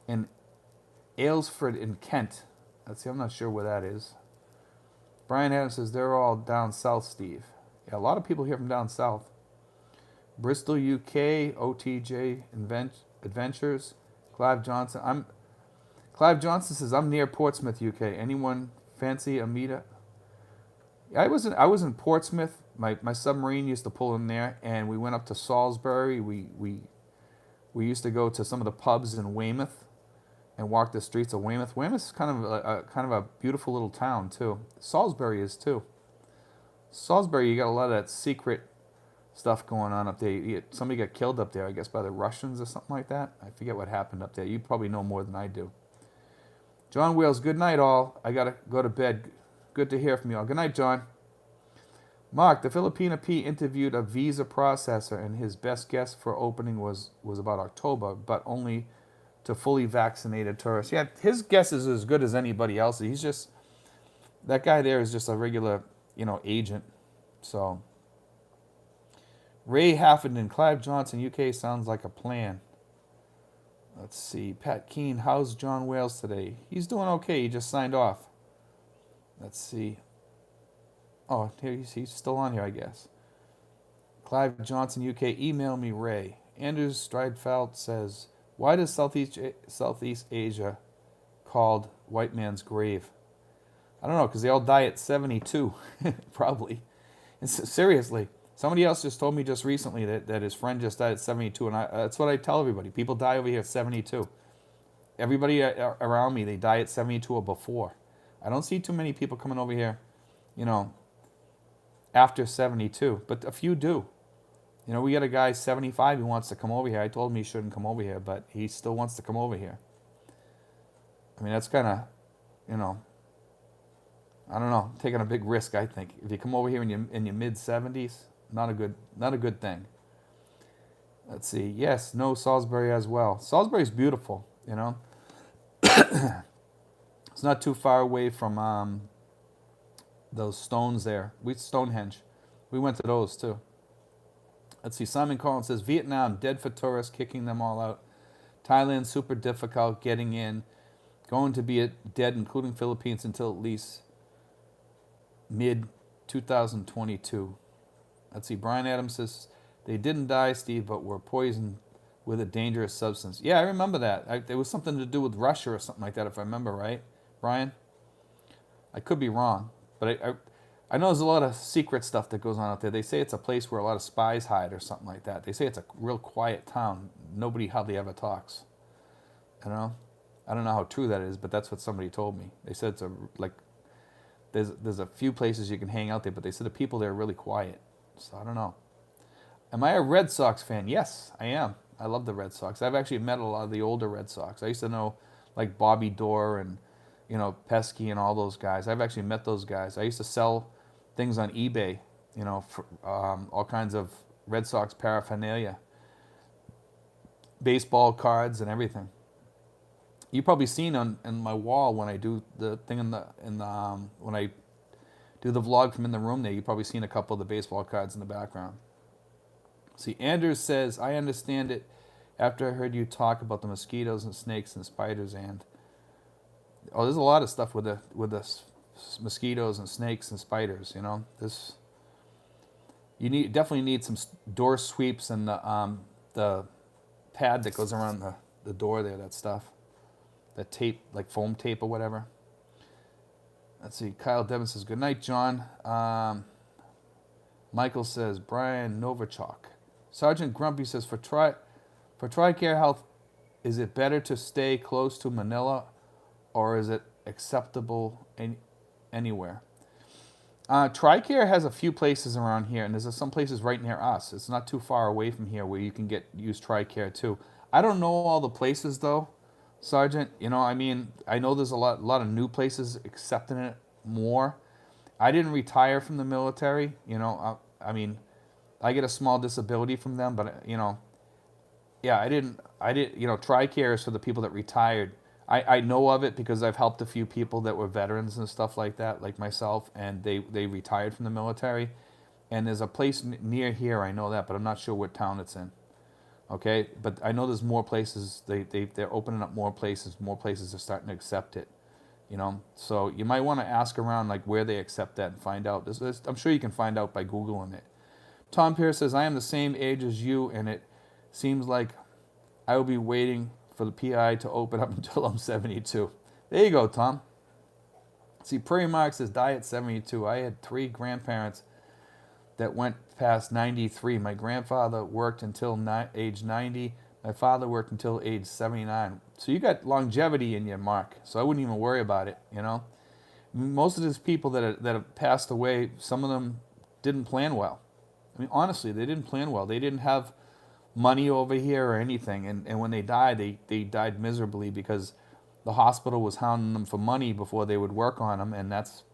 in Aylesford in Kent. Let's see. I'm not sure where that is. Brian Adams says, they're all down south, Steve. Yeah, a lot of people here from down south. Bristol, UK, OTJ Adventures. Clive Johnson. Clive Johnson says, I'm near Portsmouth, UK. Anyone fancy Amita? I was in Portsmouth. My submarine used to pull in there, and we went up to Salisbury. We used to go to some of the pubs in Weymouth and walk the streets of Weymouth. Weymouth's kind of a beautiful little town too. Salisbury is too. Salisbury, you got a lot of that secret stuff going on up there. Somebody got killed up there, I guess, by the Russians or something like that. I forget what happened up there. You probably know more than I do. John Wales, good night all. I gotta go to bed. Good to hear from you all. Good night, John. Mark, the Filipina P interviewed a visa processor, and his best guess for opening was about October, but only to fully vaccinated tourists. Yeah, his guess is as good as anybody else's. He's just, that guy there is just a regular, agent. So, Ray Haffenden, Clive Johnson, UK sounds like a plan. Let's see. Pat Keene, how's John Wales today? He's doing okay. He just signed off. Let's see. Oh, he's still on here, I guess. Clive Johnson, UK, email me, Ray. Andrew Stridefeld says, why does Southeast Asia called white man's grave? I don't know, because they all die at 72, probably. And seriously, somebody else just told me just recently that his friend just died at 72, and that's what I tell everybody. People die over here at 72. Everybody around me, they die at 72 or before. I don't see too many people coming over here, after 72, but a few do. We got a guy 75 who wants to come over here. I told him he shouldn't come over here, but he still wants to come over here. I mean, that's kind of, I don't know, taking a big risk, I think. If you come over here in your mid 70s, not a good thing. Let's see. Yes, no, Salisbury as well. Salisbury's beautiful, It's not too far away from those stones there. Stonehenge. We went to those too. Let's see. Simon Collins says, Vietnam, dead for tourists, kicking them all out. Thailand, super difficult getting in. Going to be dead, including Philippines, until at least mid-2022. Let's see. Brian Adams says, they didn't die, Steve, but were poisoned with a dangerous substance. Yeah, I remember that. There was something to do with Russia or something like that, if I remember right. Brian? I could be wrong, but I know there's a lot of secret stuff that goes on out there. They say it's a place where a lot of spies hide or something like that. They say it's a real quiet town. Nobody hardly ever talks. I don't know how true that is, but that's what somebody told me. They said there's a few places you can hang out there, but they said the people there are really quiet. So I don't know. Am I a Red Sox fan? Yes, I am. I love the Red Sox. I've actually met a lot of the older Red Sox. I used to know like Bobby Dorr and Pesky and all those guys. I've actually met those guys. I used to sell things on eBay, for all kinds of Red Sox paraphernalia, baseball cards and everything. You've probably seen on my wall when I do the thing when I do the vlog from in the room there. You've probably seen a couple of the baseball cards in the background. See, Anders says, I understand it after I heard you talk about the mosquitoes and snakes and spiders and there's a lot of stuff with the mosquitoes and snakes and spiders. This definitely need some door sweeps and the pad that goes around the door there. That stuff, that tape, like foam tape or whatever. Let's see. Kyle Devin says, good night, John. Michael says, Brian Novichok. Sergeant Grumpy says, for TRICARE Health, is it better to stay close to Manila or is it acceptable anywhere? TRICARE has a few places around here, and there's some places right near us. It's not too far away from here where you can use TRICARE too. I don't know all the places though, Sergeant. I know there's a lot of new places accepting it more. I didn't retire from the military. I get a small disability from them, but yeah, I didn't. TRICARE is for the people that retired. I know of it because I've helped a few people that were veterans and stuff like that, like myself, and they retired from the military. And there's a place near here, I know that, but I'm not sure what town it's in. Okay, but I know there's more places. They're opening up more places. More places are starting to accept it. So you might want to ask around like where they accept that and find out. I'm sure you can find out by Googling it. Tom Pierce says, I am the same age as you, and it seems like I will be waiting for the PI to open up until I'm 72. There you go, Tom. See, Prairie Mark says, die at 72. I had 3 grandparents that went past 93. My grandfather worked until age 90. My father worked until age 79. So you got longevity in you, Mark. So I wouldn't even worry about it, Most of these people that have passed away, some of them didn't plan well. Honestly, they didn't plan well. They didn't have money over here or anything. And when they died, they died miserably because the hospital was hounding them for money before they would work on them. And that's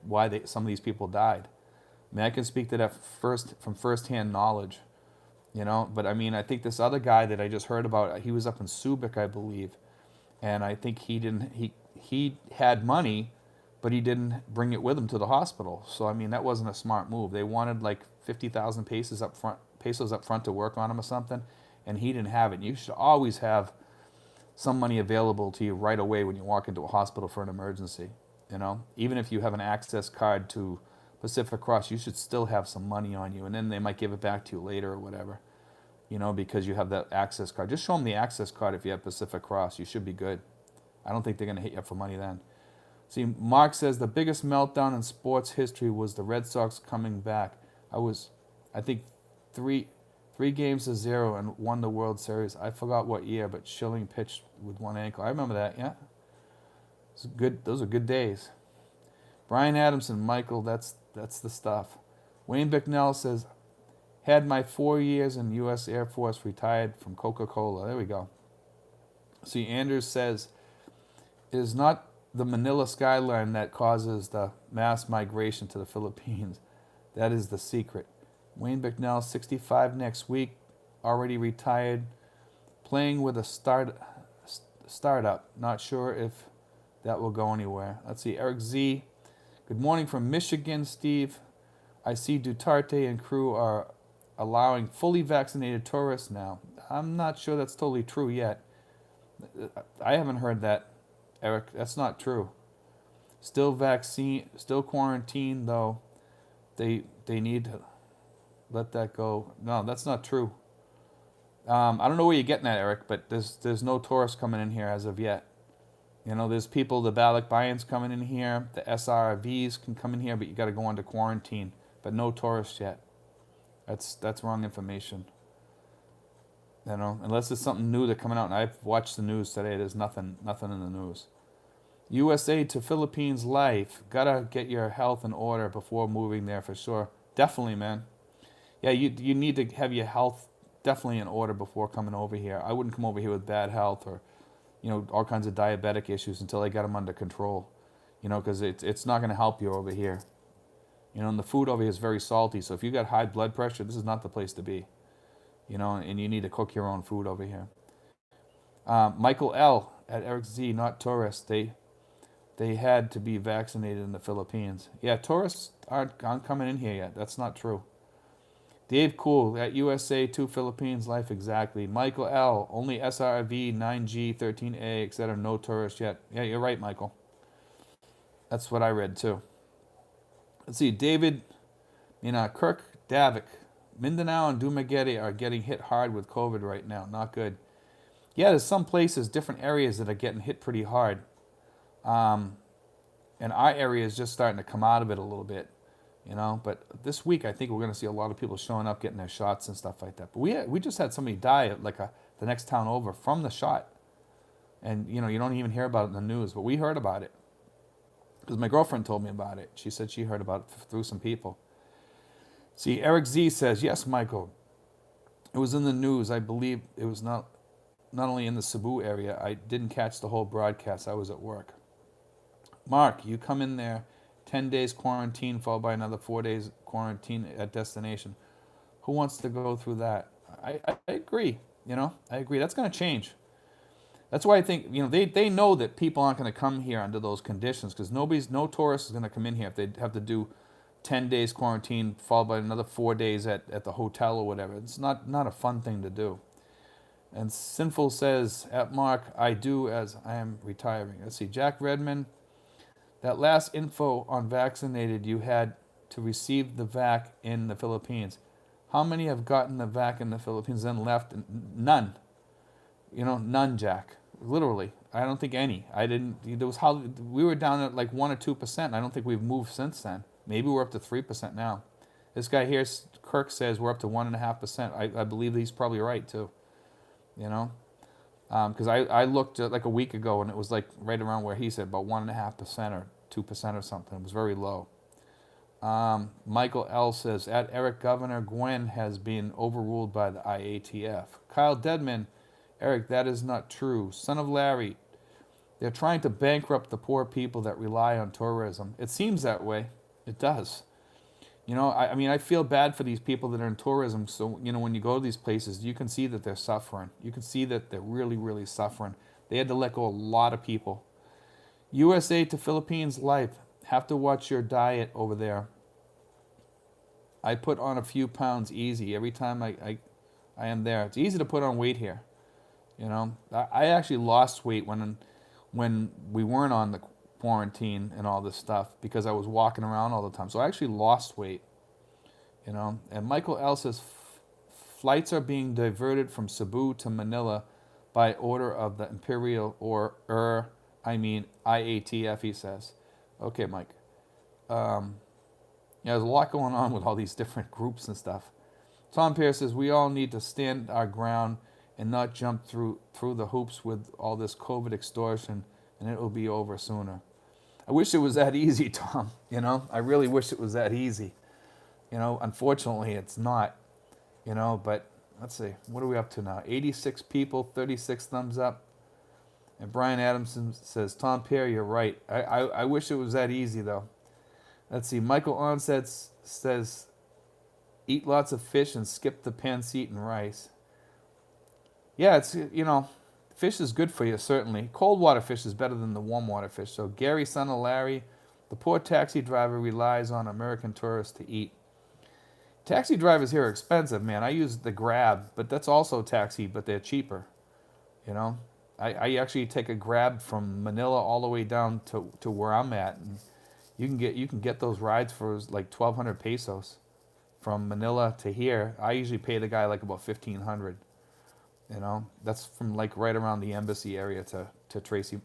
why some of these people died. I can speak to that from firsthand knowledge, But I think this other guy that I just heard about, he was up in Subic, I believe. And I think he had money, but he didn't bring it with him to the hospital. So, that wasn't a smart move. They wanted like 50,000 pesos up front to work on him or something, and he didn't have it. You should always have some money available to you right away when you walk into a hospital for an emergency. Even if you have an access card to Pacific Cross, you should still have some money on you, and then they might give it back to you later or whatever, because you have that access card. Just show them the access card if you have Pacific Cross. You should be good. I don't think they're going to hit you up for money then. See, Mark says, the biggest meltdown in sports history was the Red Sox coming back. I think, 3 games to 0 and won the World Series. I forgot what year, but Schilling pitched with one ankle. I remember that, yeah. It's good. Those are good days. Brian Adamson, Michael, that's the stuff. Wayne Bicknell says, had my 4 years in U.S. Air Force, retired from Coca-Cola. There we go. See, Anders says, it is not the Manila skyline that causes the mass migration to the Philippines. That is the secret. Wayne Bicknell, 65 next week, already retired, playing with a startup. Not sure if that will go anywhere. Let's see, Eric Z. Good morning from Michigan, Steve. I see Duterte and crew are allowing fully vaccinated tourists now. I'm not sure that's totally true yet. I haven't heard that, Eric. That's not true. Still quarantine though. They need to let that go. No, that's not true. I don't know where you're getting at, Eric, but there's no tourists coming in here as of yet. There's people, the Balikbayans coming in here, the SRVs can come in here, but you got to go into quarantine. But no tourists yet. That's wrong information. Unless there's something new that's coming out, and I've watched the news today. There's nothing in the news. USA to Philippines life. Gotta get your health in order before moving there for sure. Definitely, man. Yeah, you need to have your health definitely in order before coming over here. I wouldn't come over here with bad health or, all kinds of diabetic issues until I got them under control. Because it's not going to help you over here. And the food over here is very salty. So if you got high blood pressure, this is not the place to be. And you need to cook your own food over here. Michael L. at Eric Z. Not tourists. They had to be vaccinated in the Philippines. Yeah, tourists aren't coming in here yet. That's not true. Dave Cool at USA 2 Philippines Life exactly. Michael L. Only SRV 9G 13A etc. No tourists yet. Yeah, you're right, Michael. That's what I read too. Let's see. David, Kirk Davik. Mindanao and Dumaguete are getting hit hard with COVID right now. Not good. Yeah, there's some places, different areas that are getting hit pretty hard. And our area is just starting to come out of it a little bit, But this week, I think we're going to see a lot of people showing up, getting their shots and stuff like that. But we just had somebody die at the next town over from the shot. And, you don't even hear about it in the news, but we heard about it. Because my girlfriend told me about it. She said she heard about it through some people. See, Eric Z says, yes, Michael. It was in the news. I believe it was not only in the Cebu area. I didn't catch the whole broadcast. I was at work. Mark, you come in there, 10 days quarantine followed by another 4 days quarantine at destination. Who wants to go through that? I agree. I agree. That's going to change. That's why I think, they know that people aren't going to come here under those conditions because no tourist is going to come in here if they have to do 10 days quarantine followed by another 4 days at the hotel or whatever. It's not a fun thing to do. And Sinful says, at Mark, I do as I am retiring. Let's see, Jack Redmond, that last info on vaccinated, you had to receive the vac in the Philippines. How many have gotten the vac in the Philippines and left? None. None, Jack. Literally. I don't think any. We were down at like 1 or 2%. I don't think we've moved since then. Maybe we're up to 3% now. This guy here, Kirk, says we're up to 1.5%. I believe he's probably right too. Because I looked at like a week ago and it was like right around where he said, about 1.5% or 2% or something. It was very low. Michael L. says, at Eric, Governor Gwen has been overruled by the IATF. Kyle Deadman, Eric, that is not true. Son of Larry, they're trying to bankrupt the poor people that rely on tourism. It seems that way. It does. I feel bad for these people that are in tourism. So, when you go to these places, you can see that they're suffering. You can see that they're really, really suffering. They had to let go a lot of people. USA to Philippines Life. Have to watch your diet over there. I put on a few pounds easy every time I am there. It's easy to put on weight here. I actually lost weight when we weren't on the quarantine and all this stuff because I was walking around all the time. So I actually lost weight, And Michael L. says, flights are being diverted from Cebu to Manila by order of the Imperial IATF, he says. Okay, Mike. There's a lot going on with all these different groups and stuff. Tom Pierce says, we all need to stand our ground and not jump through the hoops with all this COVID extortion, and it will be over sooner. I wish it was that easy, Tom. I really wish it was that easy. Unfortunately, it's not. But let's see. What are we up to now? 86 people, 36 thumbs up. And Brian Adamson says, Tom Pierre, you're right. I wish it was that easy, though. Let's see. Michael Onset says, eat lots of fish and skip the pancit and rice. Yeah, it's, fish is good for you, certainly. Cold water fish is better than the warm water fish. So Gary, son of Larry, the poor taxi driver relies on American tourists to eat. Taxi drivers here are expensive, man. I use the Grab, but that's also taxi, but they're cheaper. I actually take a Grab from Manila all the way down to where I'm at, and you can get those rides for like 1,200 pesos from Manila to here. I usually pay the guy like about 1,500. That's from like right around the embassy area to Tracy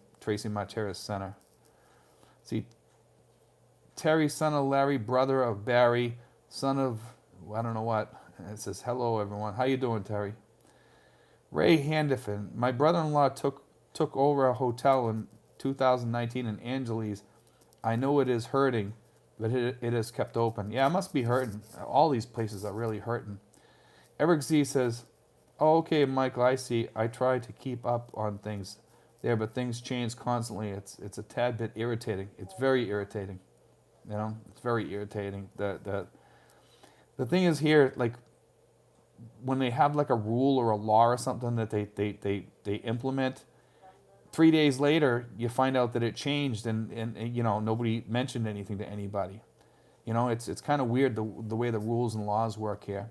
Martira's center. See, Terry, son of Larry, brother of Barry, son of I don't know what. And it says, hello everyone. How you doing, Terry? Ray Handifin, my brother-in-law took over a hotel in 2019 in Angeles. I know it is hurting, but it is kept open. Yeah, it must be hurting. All these places are really hurting. Eric Z says, Oh, okay, Michael, I see. I try to keep up on things there, but things change constantly. It's a tad bit irritating. It's very irritating. You know, it's very irritating. The thing is here, like when they have like a rule or a law or something that they implement, 3 days later you find out that it changed and you know nobody mentioned anything to anybody. You know, it's kind of weird the way the rules and laws work here.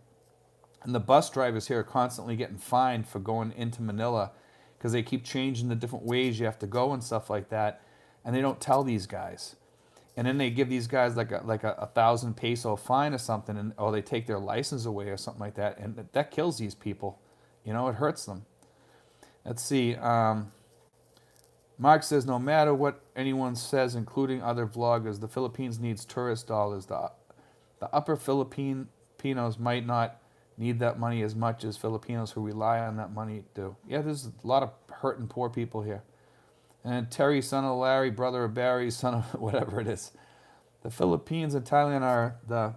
And the bus drivers here are constantly getting fined for going into Manila because they keep changing the different ways you have to go and stuff like that, and they don't tell these guys. And then they give these guys like a 1,000 peso fine or something, and or they take their license away or something like that, and that kills these people. You know, it hurts them. Let's see. Mark says no matter what anyone says, including other vloggers, the Philippines needs tourist dollars. The upper Filipinos might not need that money as much as Filipinos who rely on that money do. Yeah, there's a lot of hurting poor people here. And Terry, son of Larry, brother of Barry, son of whatever it is. The Philippines and Thailand are the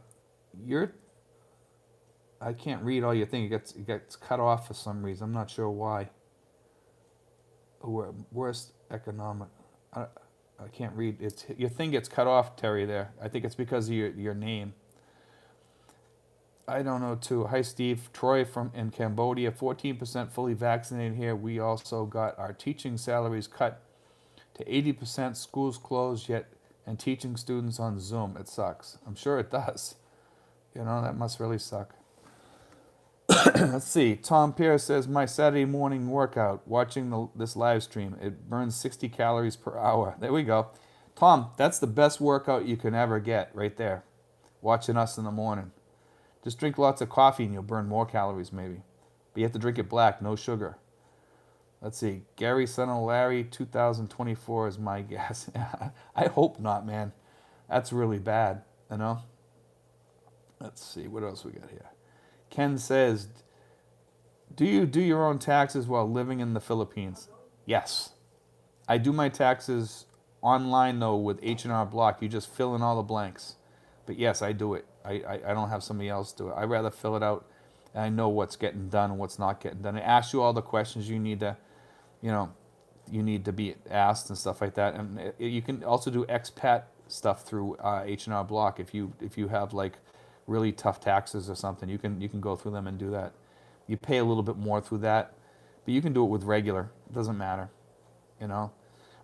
you're I can't read all your thing. It gets cut off for some reason. I'm not sure why. Worst economic. I, I can't read. It's your thing gets cut off, Terry. There. I think it's because of your name. I don't know too. Hi, Steve. Troy from in Cambodia. 14% fully vaccinated here. We also got our teaching salaries cut to 80%. Schools closed yet, and teaching students on Zoom. It sucks. I'm sure it does. You know that must really suck. Let's see. Tom Pierce says my Saturday morning workout. Watching this live stream. It burns 60 calories per hour. There we go. Tom, that's the best workout you can ever get right there. Watching us in the morning. Just drink lots of coffee and you'll burn more calories maybe. But you have to drink it black, no sugar. Let's see. Gary, son of Larry, 2024 is my guess. I hope not, man. That's really bad, you know? Let's see. What else we got here? Ken says, do you do your own taxes while living in the Philippines? Yes. I do my taxes online, though, with H&R Block. You just fill in all the blanks. But yes, I do it. I don't have somebody else do it. I rather fill it out and I know what's getting done and what's not getting done. It asks you all the questions you need to, you know, you need to be asked and stuff like that. And you can also do expat stuff through H&R Block if you have like really tough taxes or something. You can go through them and do that. You pay a little bit more through that, but you can do it with regular. It doesn't matter, you know.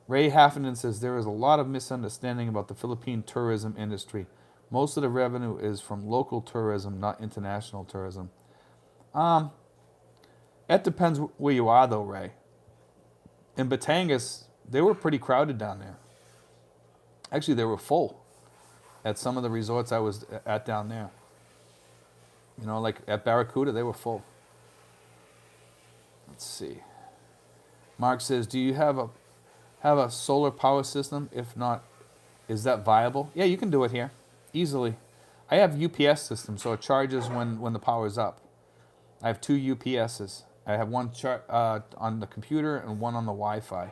Ray Haffenden says there is a lot of misunderstanding about the Philippine tourism industry. Most of the revenue is from local tourism, not international tourism. It depends where you are, though, Ray. In Batangas, they were pretty crowded down there. Actually, they were full at some of the resorts I was at down there. You know, like at Barracuda, they were full. Let's see. Mark says, do you have a solar power system? If not, is that viable? Yeah, you can do it here. Easily. I have UPS system, so it charges when the power is up. I have two UPSs. I have one on the computer and one on the Wi-Fi.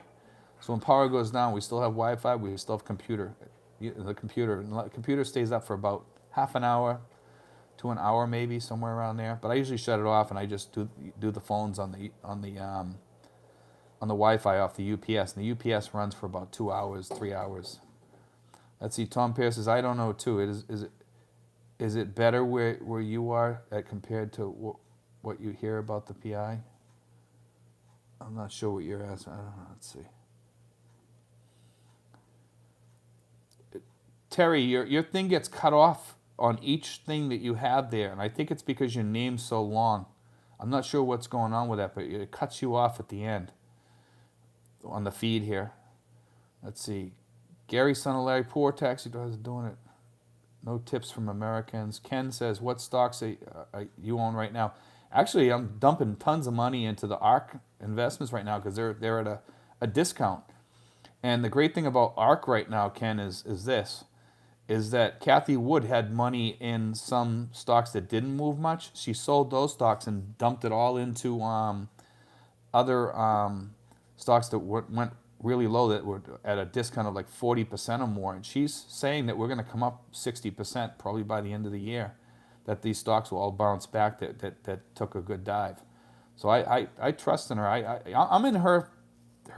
So when power goes down, we still have Wi-Fi, we still have computer. The computer stays up for about half an hour to an hour, maybe somewhere around there. But I usually shut it off and I just do the phones on the Wi-Fi off the UPS. And the UPS runs for about 2 hours, 3 hours. Let's see. Tom Pierce says, I don't know too. Is it better where you are compared to what you hear about the PI? I'm not sure what you're asking. I don't know. Let's see. Terry, your thing gets cut off on each thing that you have there, and I think it's because your name's so long. I'm not sure what's going on with that, but it cuts you off at the end on the feed here. Let's see. Gary, son of Larry, poor taxi drivers doing it. No tips from Americans. Ken says, what stocks you own right now? Actually, I'm dumping tons of money into the ARK investments right now because they're at a discount. And the great thing about ARK right now, Ken, is that Kathy Wood had money in some stocks that didn't move much. She sold those stocks and dumped it all into other stocks that went really low that were at a discount of like 40% or more. And she's saying that we're going to come up 60% probably by the end of the year, that these stocks will all bounce back that took a good dive. So I trust in her. I'm in her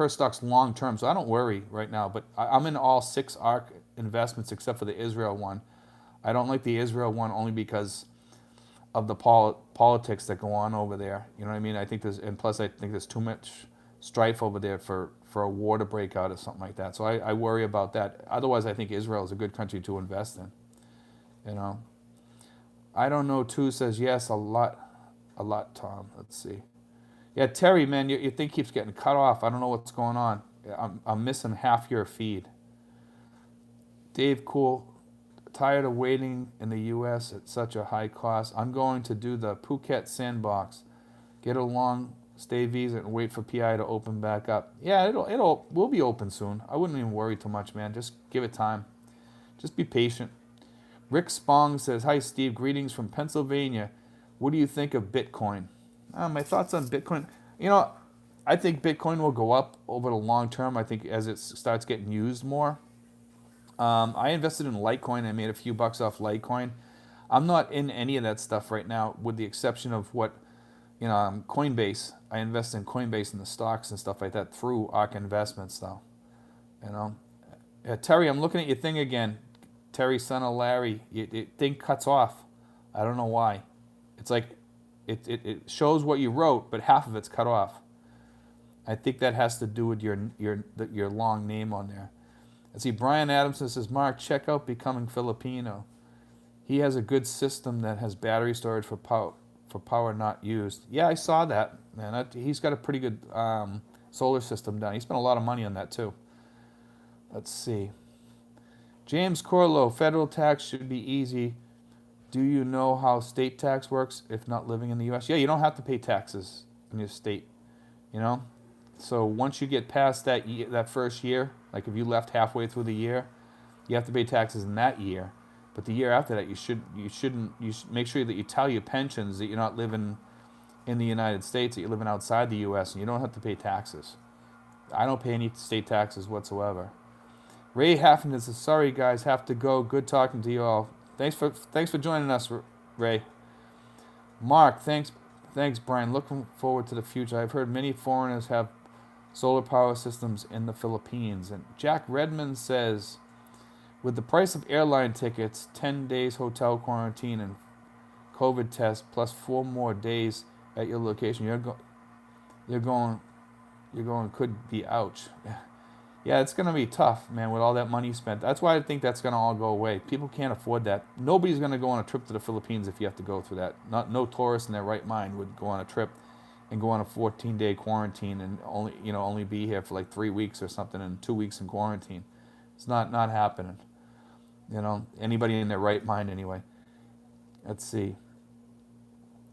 stocks long term, so I don't worry right now. But I'm in all 6 ARK investments except for the Israel one. I don't like the Israel one only because of the politics that go on over there. You know what I mean? I think and plus I think there's too much strife over there for a war to break out or something like that. So I worry about that. Otherwise, I think Israel is a good country to invest in. You know, I don't know. Too says yes, a lot. Tom, let's see. Yeah, Terry, man, your thing keeps getting cut off. I don't know what's going on. I'm missing half your feed. Dave, cool. Tired of waiting in the U.S. at such a high cost. I'm going to do the Phuket sandbox. Get a long stay visa and wait for PI to open back up. Yeah, we'll be open soon. I wouldn't even worry too much, man. Just give it time. Just be patient. Rick Spong says, "Hi Steve, greetings from Pennsylvania. What do you think of Bitcoin?" My thoughts on Bitcoin. You know, I think Bitcoin will go up over the long term. I think as it starts getting used more. I invested in Litecoin. I made a few bucks off Litecoin. I'm not in any of that stuff right now, with the exception of Coinbase. I invest in Coinbase and the stocks and stuff like that through ARK Investments, though. You know, Terry, I'm looking at your thing again. Terry, son of Larry, your thing cuts off. I don't know why. It's like it shows what you wrote, but half of it's cut off. I think that has to do with your long name on there. I see Brian Adamson says, "Mark, check out Becoming Filipino. He has a good system that has battery storage for power not used." Yeah, I saw that, man. He's got a pretty good solar system done. He spent a lot of money on that too. Let's see. James Corlo, federal tax should be easy. Do you know how state tax works if not living in the U.S.? Yeah, you don't have to pay taxes in your state, you know? So once you get past that first year, like if you left halfway through the year, you have to pay taxes in that year. But the year after that, you should make sure that you tell your pensions that you're not living in the United States, that you're living outside the U.S., and you don't have to pay taxes. I don't pay any state taxes whatsoever. Ray Haffenden says, "Sorry guys, have to go. Good talking to you all. Thanks for joining us, Ray." Mark, thanks Brian. Looking forward to the future. I've heard many foreigners have solar power systems in the Philippines. And Jack Redmond says, "With the price of airline tickets, 10 days hotel quarantine and COVID test plus 4 more days at your location, you're going could be ouch." Yeah, it's going to be tough, man, with all that money spent. That's why I think that's going to all go away. People can't afford that. Nobody's going to go on a trip to the Philippines if you have to go through that. No tourist in their right mind would go on a trip and go on a 14-day quarantine and only be here for like 3 weeks or something and 2 weeks in quarantine. It's not happening. Anybody in their right mind anyway. Let's see.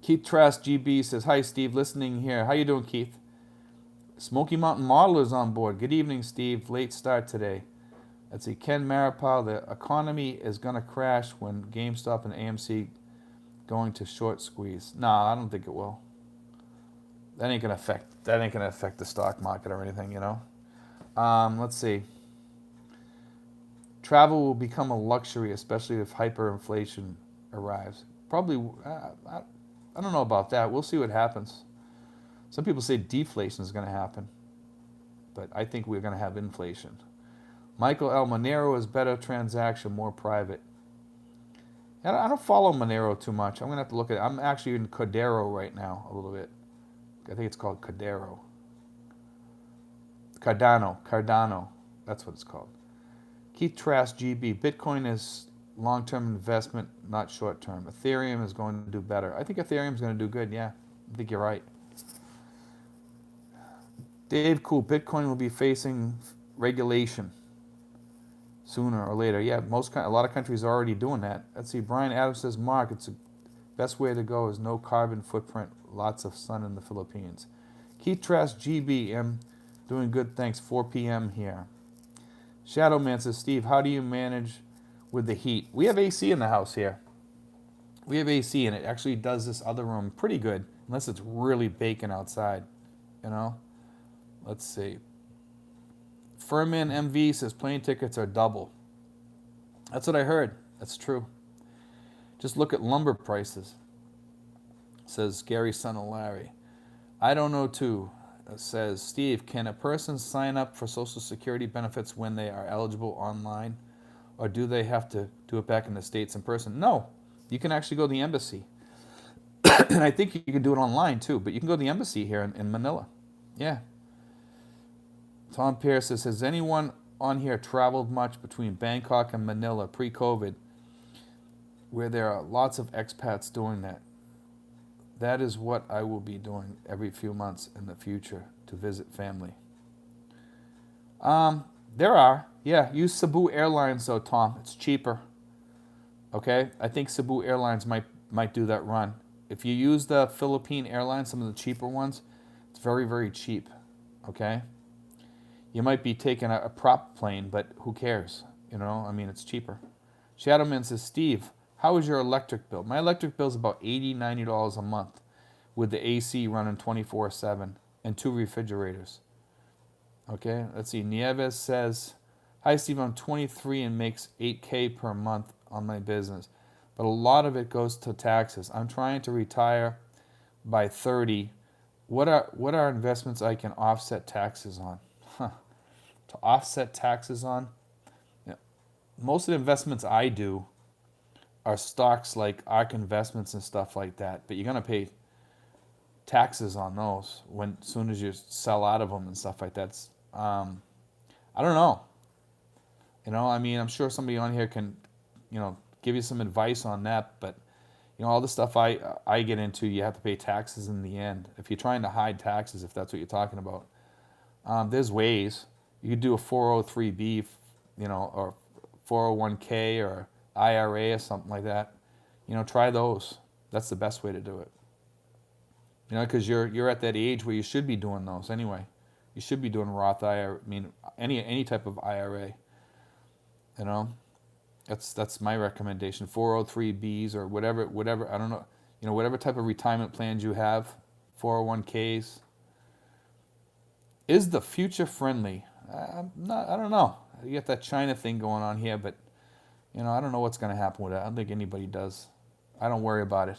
Keith Trask GB says, "Hi Steve, listening here. How you doing, Keith?" Smoky Mountain Modeler's on board. Good evening, Steve. Late start today. Let's see. Ken Maripal, the economy is going to crash when GameStop and AMC going to short squeeze. No, I don't think it will. That ain't gonna affect the stock market or anything, Let's see. Travel will become a luxury, especially if hyperinflation arrives. Probably, I don't know about that. We'll see what happens. Some people say deflation is going to happen, but I think we're going to have inflation. Michael L. Monero is better transaction, more private. And I don't follow Monero too much. I'm going to have to look at it. I'm actually in Cordero right now a little bit. I think it's called Cordero. Cardano. That's what it's called. Keith Trask, GB. Bitcoin is long-term investment, not short-term. Ethereum is going to do better. I think Ethereum is going to do good, yeah. I think you're right. Dave, cool. Bitcoin will be facing regulation sooner or later. Yeah, a lot of countries are already doing that. Let's see. Brian Adams says, "Mark, it's the best way to go is no carbon footprint. Lots of sun in the Philippines." Keith Trask, GB. I'm doing good, thanks. 4 p.m. here. Shadowman says, "Steve, how do you manage with the heat?" We have AC in the house here. We have AC, and it actually does this other room pretty good, unless it's really baking outside, Let's see. Furman MV says plane tickets are double. That's what I heard. That's true. Just look at lumber prices, says Gary, son of Larry. I don't know too. Says Steve, can a person sign up for Social Security benefits when they are eligible online, or do they have to do it back in the States in person? No, you can actually go to the embassy. And I think you can do it online too, but you can go to the embassy here in Manila. Yeah. Tom Pierce says, has anyone on here traveled much between Bangkok and Manila pre-COVID, where there are lots of expats doing that? That is what I will be doing every few months in the future to visit family. There are. Yeah, use Cebu Airlines though, Tom. It's cheaper. Okay? I think Cebu Airlines might do that run. If you use the Philippine Airlines, some of the cheaper ones, it's very, very cheap. Okay? You might be taking a prop plane, but who cares? You know, I mean, it's cheaper. Shadowman says, Steve, how is your electric bill? My electric bill is about $80, $90 a month with the AC running 24/7 and 2 refrigerators. Okay, let's see. Nieves says, hi, Steve, I'm 23 and makes $8K per month on my business, but a lot of it goes to taxes. I'm trying to retire by 30. What are investments I can offset taxes on? Huh. To offset taxes on? Yeah. Most of the investments I do are stocks like ARK investments and stuff like that, but you're going to pay taxes on those when soon as you sell out of them and stuff like that. I don't know. You know, I mean, I'm sure somebody on here can, give you some advice on that. But all the stuff I get into, you have to pay taxes in the end. If you're trying to hide taxes, if that's what you're talking about, there's ways. You could do a 403B, or 401K or IRA or something like that. Try those. That's the best way to do it. Because you're at that age where you should be doing those anyway. You should be doing Roth IRA. I mean, any type of IRA. That's my recommendation. 403Bs or whatever. I don't know. Whatever type of retirement plans you have, 401Ks. Is the future friendly? I don't know. You get that China thing going on here, but I don't know what's going to happen with it. I don't think anybody does. I don't worry about it.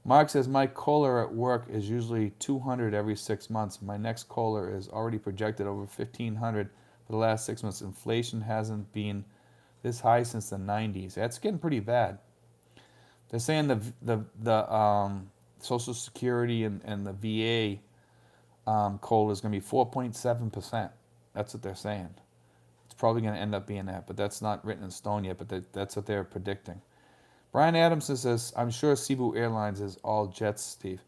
Mark says, my COLA at work is usually 200 every 6 months. My next COLA is already projected over 1,500 for the last 6 months. Inflation hasn't been this high since the 90s. That's getting pretty bad. They're saying the Social Security and the VA COLA is going to be 4.7%. That's what they're saying. It's probably going to end up being that, but that's not written in stone yet, but that's what they're predicting. Brian Adamson says, I'm sure Cebu Airlines is all jets, Steve.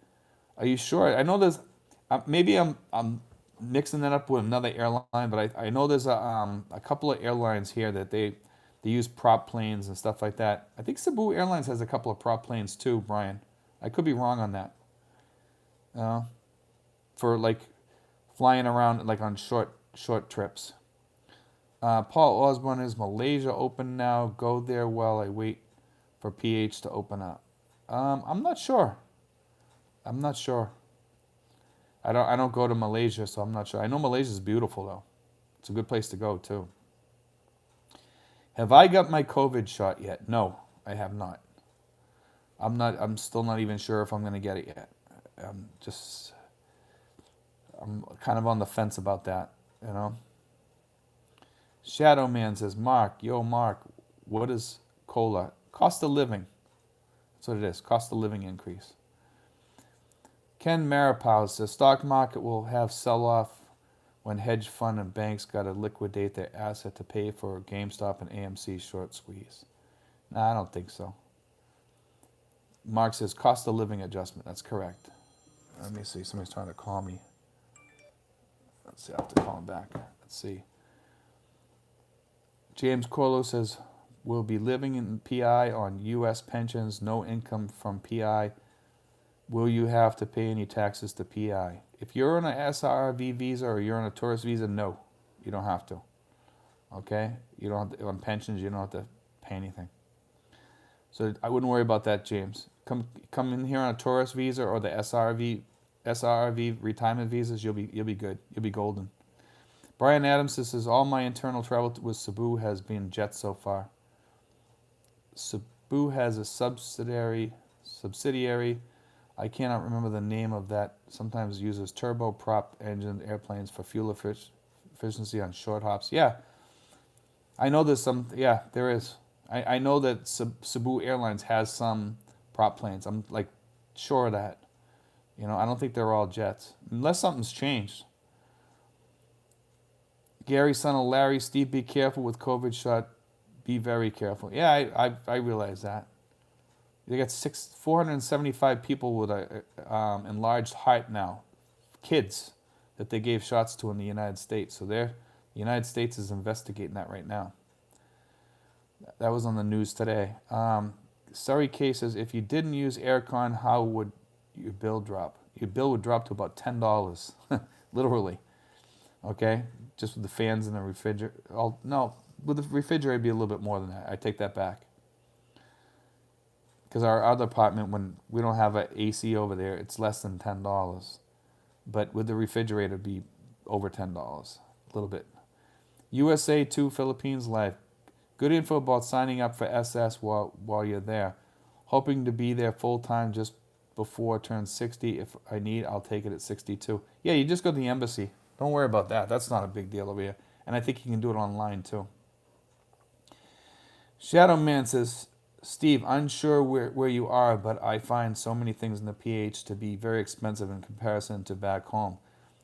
Are you sure? I know there's, maybe I'm mixing that up with another airline, but I know there's a couple of airlines here that they use prop planes and stuff like that. I think Cebu Airlines has a couple of prop planes too, Brian. I could be wrong on that. For like flying around like on short trips. Paul Osborne, is Malaysia open now? Go there while I wait for PH to open up. I'm not sure. I don't go to Malaysia, so I'm not sure. I know Malaysia's beautiful though. It's a good place to go too. Have I got my COVID shot yet? No, I have not. I'm still not even sure if I'm going to get it yet. I'm kind of on the fence about that, Shadow Man says, Mark, what is COLA? Cost of living. That's what it is, cost of living increase. Ken Marapow says, stock market will have sell-off when hedge fund and banks got to liquidate their asset to pay for GameStop and AMC short squeeze. Nah, I don't think so. Mark says, cost of living adjustment. That's correct. Let me see. Somebody's trying to call me. Let's see. I have to call him back. Let's see. James Corlo says, we'll be living in PI on U.S. pensions, no income from PI. Will you have to pay any taxes to PI? If you're on an SRV visa or you're on a tourist visa, no, you don't have to. Okay? You don't have to, on pensions, you don't have to pay anything. So I wouldn't worry about that, James. Come in here on a tourist visa or the SRV retirement visas, you'll be good. You'll be golden. Brian Adams says, all my internal travel with Cebu has been jet so far. Cebu has a subsidiary I cannot remember the name of that. Sometimes uses turboprop engine airplanes for fuel efficiency on short hops. Yeah, I know there's some. Yeah, there is. I know that Cebu Airlines has some prop planes. I'm like sure of that. I don't think they're all jets unless something's changed. Gary's son of Larry, Steve, be careful with COVID shot. Be very careful. Yeah, I realize that. They got 475 people with a enlarged heart now, kids that they gave shots to in the United States. So the United States is investigating that right now. That was on the news today. Surrey K says, if you didn't use aircon, how would your bill drop? Your bill would drop to about $10, literally. Okay, just with the fans and the refrigerator. Oh no, with the refrigerator, it'd be a little bit more than that. I take that back. Because our other apartment, when we don't have an AC over there, it's less than $10. But with the refrigerator, it'd be over $10, a little bit. USA 2 Philippines Live. Good info about signing up for SS while you're there. Hoping to be there full time just before turn 60. If I need, I'll take it at 62. Yeah, you just go to the embassy. Don't worry about that. That's not a big deal over here. And I think you can do it online too. Shadow Man says, Steve, unsure where you are, but I find so many things in the PH to be very expensive in comparison to back home.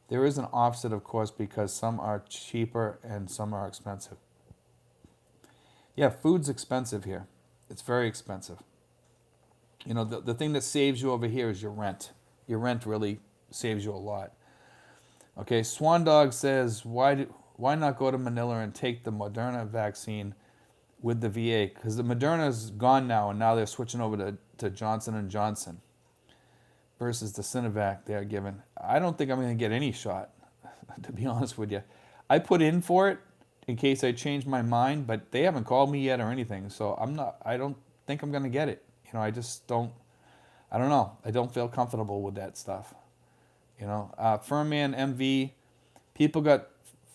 There is an offset, of course, because some are cheaper and some are expensive. Yeah, food's expensive here. It's very expensive. The thing that saves you over here is your rent. Your rent really saves you a lot. Okay, Swan Dog says, why not go to Manila and take the Moderna vaccine with the VA? Because the Moderna's gone now, and now they're switching over to Johnson & Johnson versus the Sinovac they're given. I don't think I'm going to get any shot, to be honest with you. I put in for it in case I change my mind, but they haven't called me yet or anything, so I don't think I'm going to get it. I just don't, I don't know. I don't feel comfortable with that stuff. Furman MV, people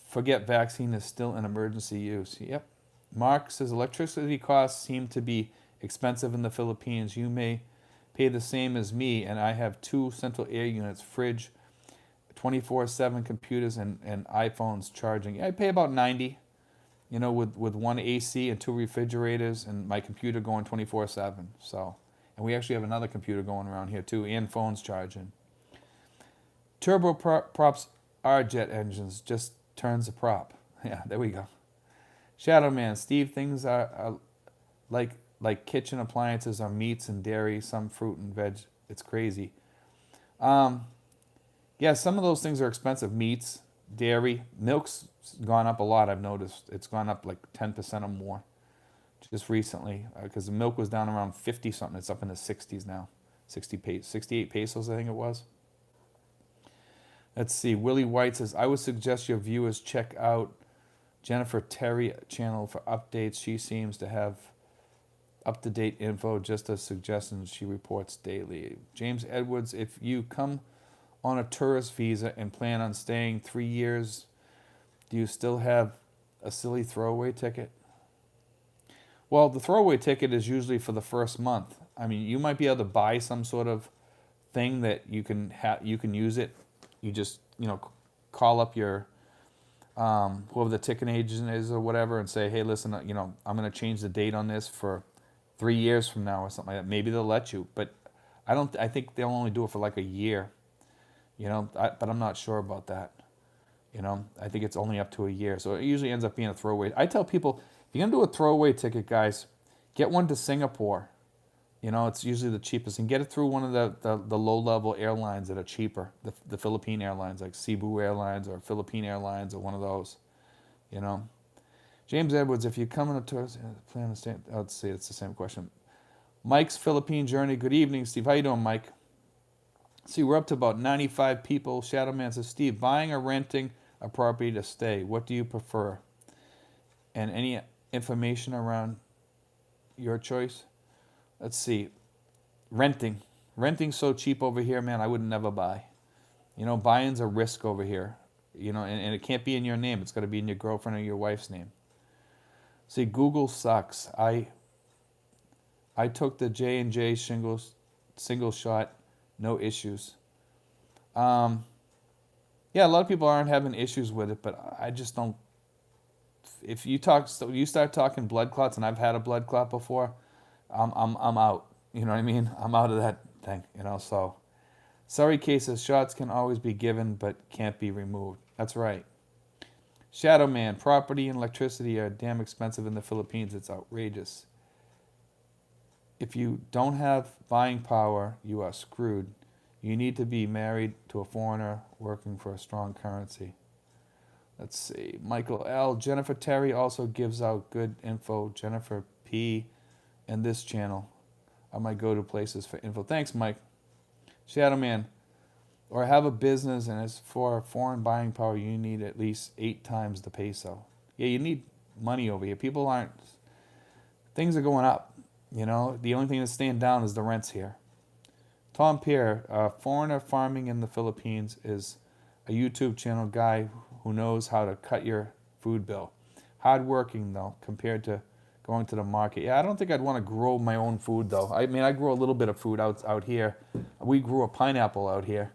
forget vaccine is still in emergency use. Yep. Mark says electricity costs seem to be expensive in the Philippines. You may pay the same as me, and I have 2 central air units, fridge, 24/7 computers, and iPhones charging. Yeah, I pay about 90, with 1 AC and 2 refrigerators, and my computer going 24/7. So, and we actually have another computer going around here too, and phones charging. Turboprops are jet engines, just turns a prop. Yeah, there we go. Shadow Man, Steve, things are like kitchen appliances are meats and dairy, some fruit and veg. It's crazy. Yeah, some of those things are expensive. Meats, dairy, milk's gone up a lot. I've noticed it's gone up like 10% or more just recently because the milk was down around 50 something. It's up in the 60s now, 68 pesos I think it was. Let's see. Willie White says, I would suggest your viewers check out Jennifer Terry channel for updates. She seems to have up-to-date info, just as suggestions. She reports daily. James Edwards, if you come on a tourist visa and plan on staying 3 years, do you still have a silly throwaway ticket? Well, the throwaway ticket is usually for the first month. I mean, you might be able to buy some sort of thing that you can use it. You just call up your whoever the ticket agent is or whatever and say, hey, listen, I'm going to change the date on this for 3 years from now or something like that. Maybe they'll let you, but I think they'll only do it for like a year. But I'm not sure about that. I think it's only up to a year. So it usually ends up being a throwaway. I tell people, if you're going to do a throwaway ticket, guys, get one to Singapore. It's usually the cheapest. And get it through one of the low-level airlines that are cheaper. The Philippine airlines, like Cebu Airlines or Philippine Airlines or one of those. James Edwards, if you come on a tourist, plan to stay. Let's see, it's the same question. Mike's Philippine Journey. Good evening, Steve. How you doing, Mike? See, we're up to about 95 people. Shadow Man says, Steve, buying or renting a property to stay, what do you prefer? And any information around your choice? Let's see. Renting. Renting's so cheap over here, man, I would never buy. Buying's a risk over here. And it can't be in your name. It's got to be in your girlfriend or your wife's name. See, Google sucks. I took the J&J single shot No issues. Um, yeah, a lot of people aren't having issues with it, but I just don't. If you start talking blood clots, and I've had a blood clot before, I'm out. You know what I mean? I'm out of that thing. So sorry cases, shots can always be given, but can't be removed. That's right. Shadow Man, property and electricity are damn expensive in the Philippines. It's outrageous. If you don't have buying power, you are screwed. You need to be married to a foreigner working for a strong currency. Let's see. Michael L. Jennifer Terry also gives out good info. Jennifer P. and this channel are my go-to places for info. Thanks, Mike. Shadow Man. Or have a business, and as for foreign buying power, you need at least 8 times the peso. Yeah, you need money over here. People aren't. Things are going up. The only thing that's staying down is the rents here. Tom Pierre, foreigner farming in the Philippines, is a YouTube channel guy who knows how to cut your food bill. Hard working though, compared to going to the market. Yeah, I don't think I'd want to grow my own food though. I mean, I grow a little bit of food out here. We grew a pineapple out here,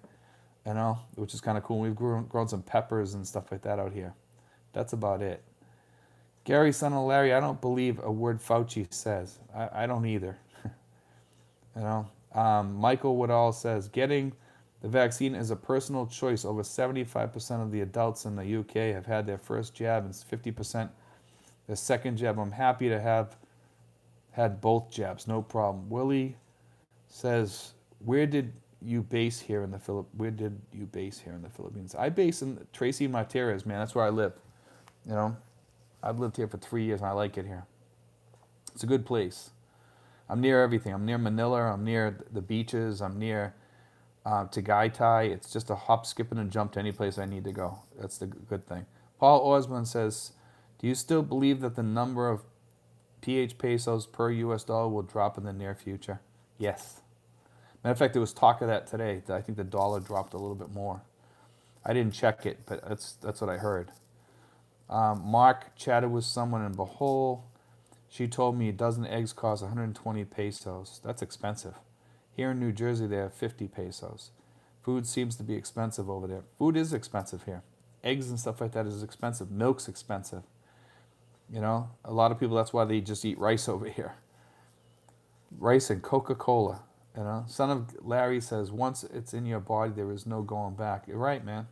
which is kind of cool. We've grown some peppers and stuff like that out here. That's about it. Gary, son of Larry, I don't believe a word Fauci says. I don't either. Michael Woodall says, getting the vaccine is a personal choice. Over 75% of the adults in the UK have had their first jab and 50% their second jab. I'm happy to have had both jabs, no problem. Willie says, where did you base here in the Philippines? I base in Tracy Martirez, man. That's where I live. I've lived here for 3 years and I like it here. It's a good place. I'm near everything. I'm near Manila. I'm near the beaches. I'm near Tagaytay. It's just a hop, skip, and a jump to any place I need to go. That's the good thing. Paul Osmond says, do you still believe that the number of PH pesos per US dollar will drop in the near future? Yes. Matter of fact, there was talk of that today. I think the dollar dropped a little bit more. I didn't check it, but that's what I heard. Mark chatted with someone in Bohol. She told me a dozen eggs cost 120 pesos. That's expensive. Here in New Jersey, they have 50 pesos. Food seems to be expensive over there. Food is expensive here. Eggs and stuff like that is expensive. Milk's expensive. A lot of people, that's why they just eat rice over here. Rice and Coca-Cola. Son of Larry says, once it's in your body, there is no going back. You're right, man.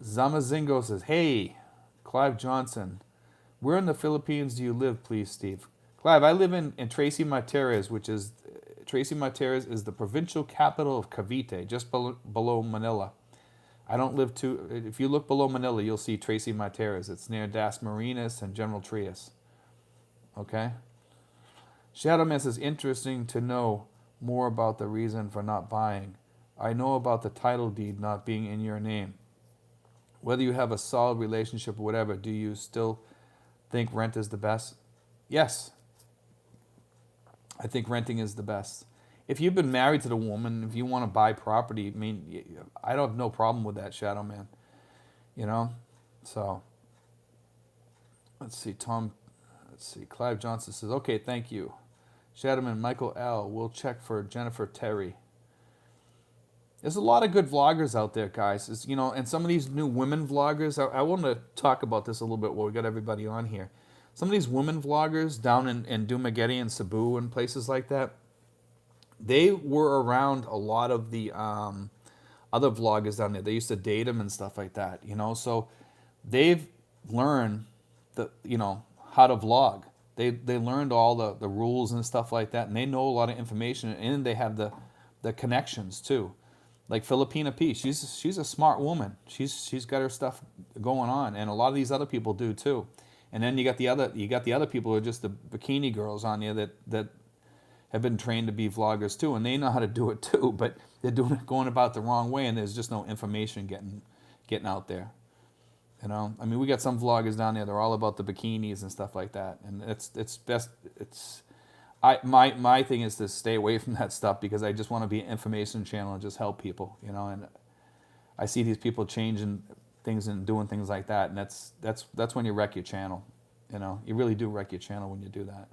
Zamazingo says, hey, Clive Johnson, where in the Philippines do you live, please, Steve? Clive, I live in Tracy Martirez, Tracy Martirez is the provincial capital of Cavite, just below Manila. I don't live if you look below Manila, you'll see Tracy Martirez. It's near Das Marinas and General Trias. Okay? Shadowman says, interesting to know more about the reason for not buying. I know about the title deed not being in your name. Whether you have a solid relationship or whatever, do you still think rent is the best? Yes. I think renting is the best. If you've been married to the woman, if you want to buy property, I mean, I don't have no problem with that, Shadow Man. So, let's see, Clive Johnson says, okay, thank you. Shadowman Michael L. We'll check for Jennifer Terry. There's a lot of good vloggers out there, guys. And some of these new women vloggers, I want to talk about this a little bit while we got everybody on here. Some of these women vloggers down in Dumaguete and Cebu and places like that, they were around a lot of the other vloggers down there. They used to date them and stuff like that, So they've learned how to vlog. They learned all the rules and stuff like that, and they know a lot of information, and they have the connections too. Like Filipina P, she's a smart woman. She's got her stuff going on, and a lot of these other people do too. And then you got the other people who are just the bikini girls on there that have been trained to be vloggers too, and they know how to do it too, but they're going about the wrong way, and there's just no information getting out there. I mean, we got some vloggers down there. They're all about the bikinis and stuff like that, and it's best. My thing is to stay away from that stuff because I just want to be an information channel and just help people, And I see these people changing things and doing things like that, and that's when you wreck your channel. You really do wreck your channel when you do that.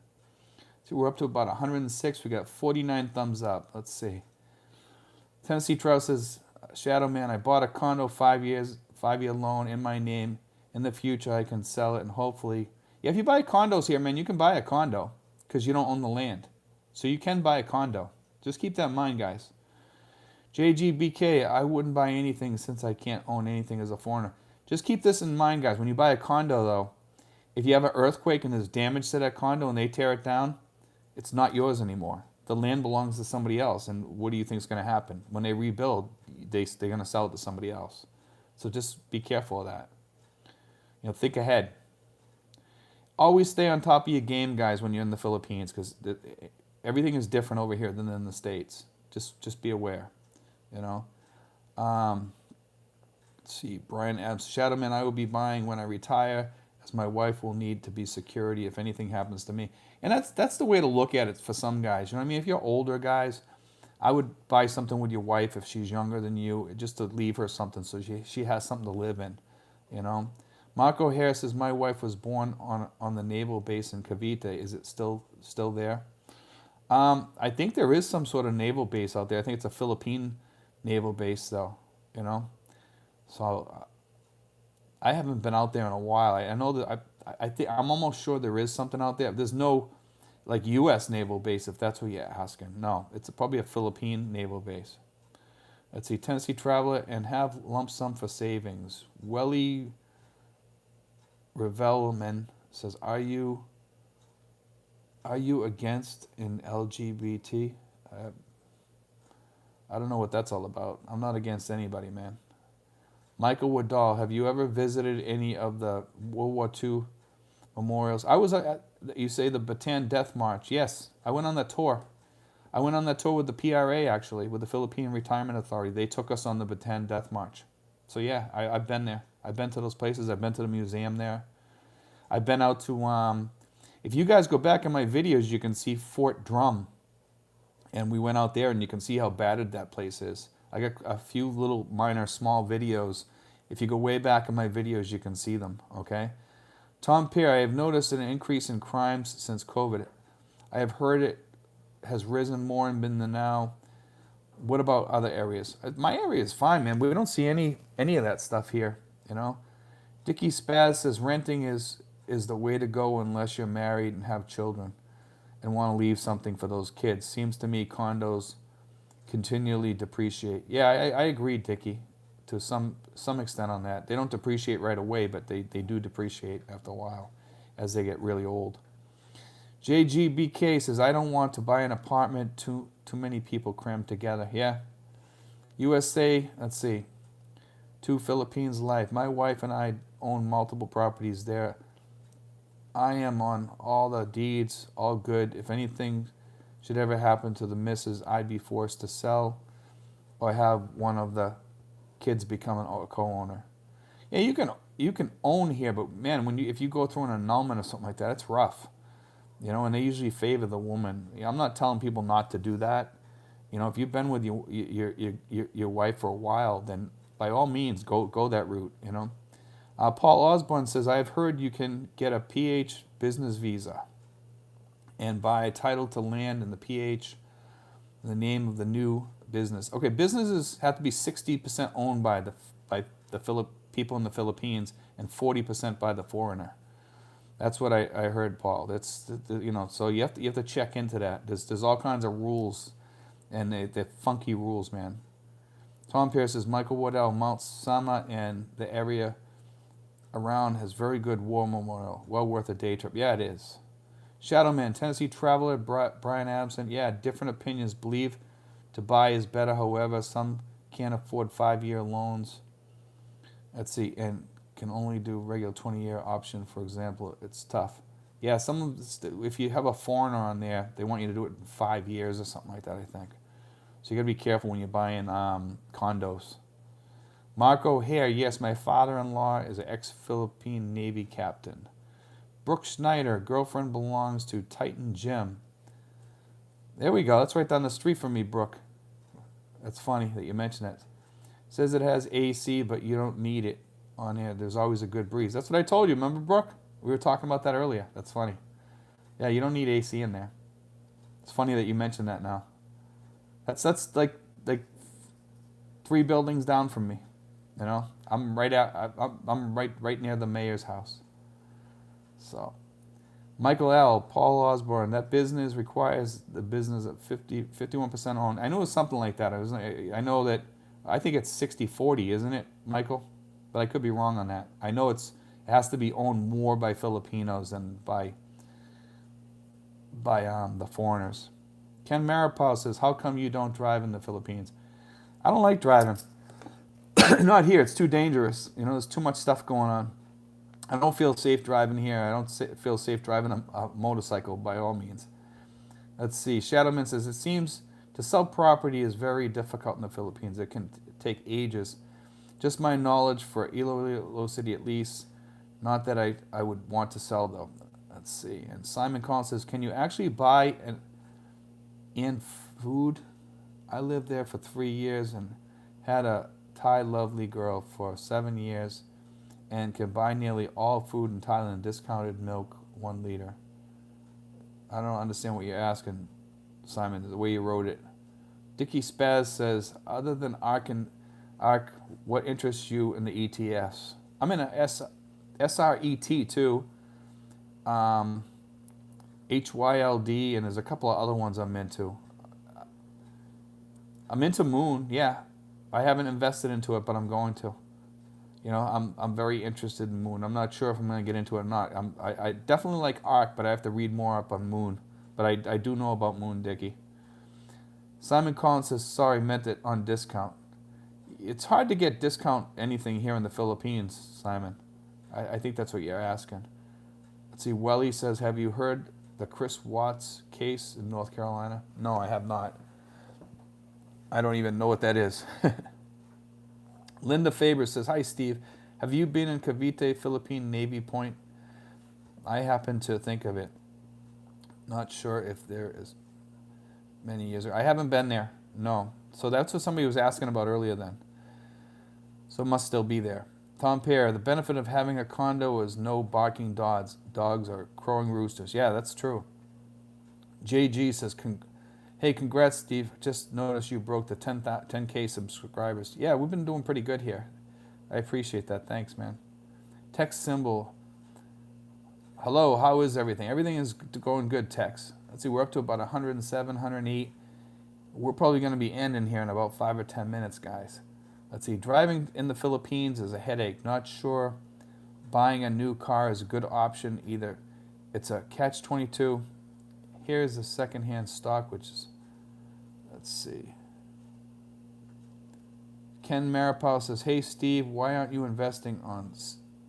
So we're up to about 106. We got 49 thumbs up. Let's see. Tennessee Trout says, Shadow Man, I bought a condo 5 year loan in my name. In the future, I can sell it and hopefully. Yeah, if you buy condos here, man, you can buy a condo because you don't own the land. So you can buy a condo. Just keep that in mind, guys. JGBK, I wouldn't buy anything since I can't own anything as a foreigner. Just keep this in mind, guys. When you buy a condo, though, if you have an earthquake and there's damage to that condo and they tear it down, it's not yours anymore. The land belongs to somebody else. And what do you think is going to happen? When they rebuild, they're going to sell it to somebody else. So just be careful of that. Think ahead. Always stay on top of your game, guys, when you're in the Philippines, because everything is different over here than in the States. Just be aware. Let's see, Brian Abs, Shadowman, I will be buying when I retire, as my wife will need to be security if anything happens to me. And that's the way to look at it for some guys. You know what I mean? If you're older guys, I would buy something with your wife if she's younger than you, just to leave her something so she has something to live in. Marco Harris says, my wife was born on the naval base in Cavite. Is it still there? I think there is some sort of naval base out there. I think it's a Philippine naval base, though. So I haven't been out there in a while. I know that I think I'm almost sure there is something out there. There's no like U.S. naval base, if that's what you're asking. No, it's probably a Philippine naval base. Let's see, Tennessee Traveler and have lump sum for savings. Welly Revelman says, Are you against an LGBT? I don't know what that's all about. I'm not against anybody, man. Michael Woodall, have you ever visited any of the World War II memorials? I was at, you say, the Bataan Death March. Yes, I went on that tour. I went on that tour with the PRA, actually, with the Philippine Retirement Authority. They took us on the Bataan Death March. So yeah, I've been there. I've been to those places. I've been to the museum there. I've been out to, if you guys go back in my videos, you can see Fort Drum. And we went out there and you can see how battered that place is. I got a few little minor small videos. If you go way back in my videos, you can see them, okay? Tom Peer, I have noticed an increase in crimes since COVID. I have heard it has risen more and been the now. What about other areas? My area is fine, man. We don't see any of that stuff here, Dickie Spaz says renting is the way to go unless you're married and have children and want to leave something for those kids. Seems to me condos continually depreciate. Yeah, I agree, Dickie, to some extent on that. They don't depreciate right away, but they do depreciate after a while as they get really old. JGBK says, I don't want to buy an apartment too many people crammed together. Yeah. USA, let's see. To Philippines life. My wife and I own multiple properties there. I am on all the deeds, all good. If anything should ever happen to the missus, I'd be forced to sell or have one of the kids become a co-owner. Yeah, you can own here, but man, if you go through an annulment or something like that, it's rough. And they usually favor the woman. I'm not telling people not to do that. If you've been with your wife for a while, then by all means go that route. Paul Osborne says, I have heard you can get a PH business visa and buy a title to land in the PH, the name of the new business. Okay, businesses have to be 60% owned by the people in the Philippines and 40% by the foreigner. That's what I heard, Paul. That's so you have to check into that. There's all kinds of rules, and they're funky rules, man. Tom Pierce says, Michael Waddell, Mount Sama and the area around has very good war memorial. Well worth a day trip. Yeah, it is. Shadowman, Tennessee Traveler, Brian Absent. Yeah, different opinions. Believe to buy is better. However, some can't afford 5-year loans. Let's see, and can only do regular 20-year option, for example. It's tough. Yeah, if you have a foreigner on there, they want you to do it in 5 years or something like that, I think. So you got to be careful when you're buying condos. Marco Hare, yes, my father-in-law is an ex-Philippine Navy captain. Brooke Schneider, girlfriend belongs to Titan Gym. There we go. That's right down the street from me, Brooke. That's funny that you mentioned it. Says it has AC, but you don't need it on here. There's always a good breeze. That's what I told you. Remember, Brooke? We were talking about that earlier. That's funny. Yeah, you don't need AC in there. It's funny that you mentioned that now. That's like 3 buildings down from me. You know, I'm right out. I'm right near the mayor's house. So, Michael L. Paul Osborne. That business requires the business at 51% owned. I know it's something like that. I know that. I think it's 60-40, isn't it, Michael? But I could be wrong on that. I know it has to be owned more by Filipinos than by the foreigners. Ken Maripal says, "How come you don't drive in the Philippines?" I don't like driving. Not here. It's too dangerous. You know, there's too much stuff going on. I don't feel safe driving here. I don't feel safe driving a motorcycle by all means. Let's see. Shadowman says, "It seems to sell property is very difficult in the Philippines. It can take ages. Just my knowledge for Iloilo City at least. Not that I would want to sell though." Let's see. And Simon Collins says, "Can you actually buy in food? I lived there for 3 years and had a Thai lovely girl for 7 years and can buy nearly all food in Thailand, discounted milk, 1 liter." I don't understand what you're asking, Simon, the way you wrote it. Dickie Spaz says, "Other than ARC, what interests you in the ETFs?" I'm in a SRET too, HYLD, and there's a couple of other ones I'm into. I'm into Moon, yeah. I haven't invested into it, but I'm going to. You know, I'm very interested in Moon. I'm not sure if I'm going to get into it or not. I definitely like ARC, but I have to read more up on Moon. But I do know about Moon, Dickie. Simon Collins says, "Sorry, meant it on discount." It's hard to get discount anything here in the Philippines, Simon. I think that's what you're asking. Let's see. Welly says, "Have you heard the Chris Watts case in North Carolina?" No, I have not. I don't even know what that is. Linda Faber says, "Hi, Steve. Have you been in Cavite, Philippine Navy Point?" I happen to think of it. Not sure if there is many years ago. I haven't been there. No. So that's what somebody was asking about earlier then. So it must still be there. Tom Pear, "The benefit of having a condo is no barking dogs or crowing roosters." Yeah, that's true. JG says, "Hey, congrats, Steve. Just noticed you broke the 10K subscribers." Yeah, we've been doing pretty good here. I appreciate that. Thanks, man. Text symbol. "Hello, how is everything?" Everything is going good, Tex. Let's see, we're up to about 107, 108. We're probably going to be ending here in about 5 or 10 minutes, guys. Let's see, driving in the Philippines is a headache. Not sure buying a new car is a good option either. It's a catch-22. Here's the second-hand stock, which is, let's see. Ken Maripal says, "Hey, Steve, why aren't you investing on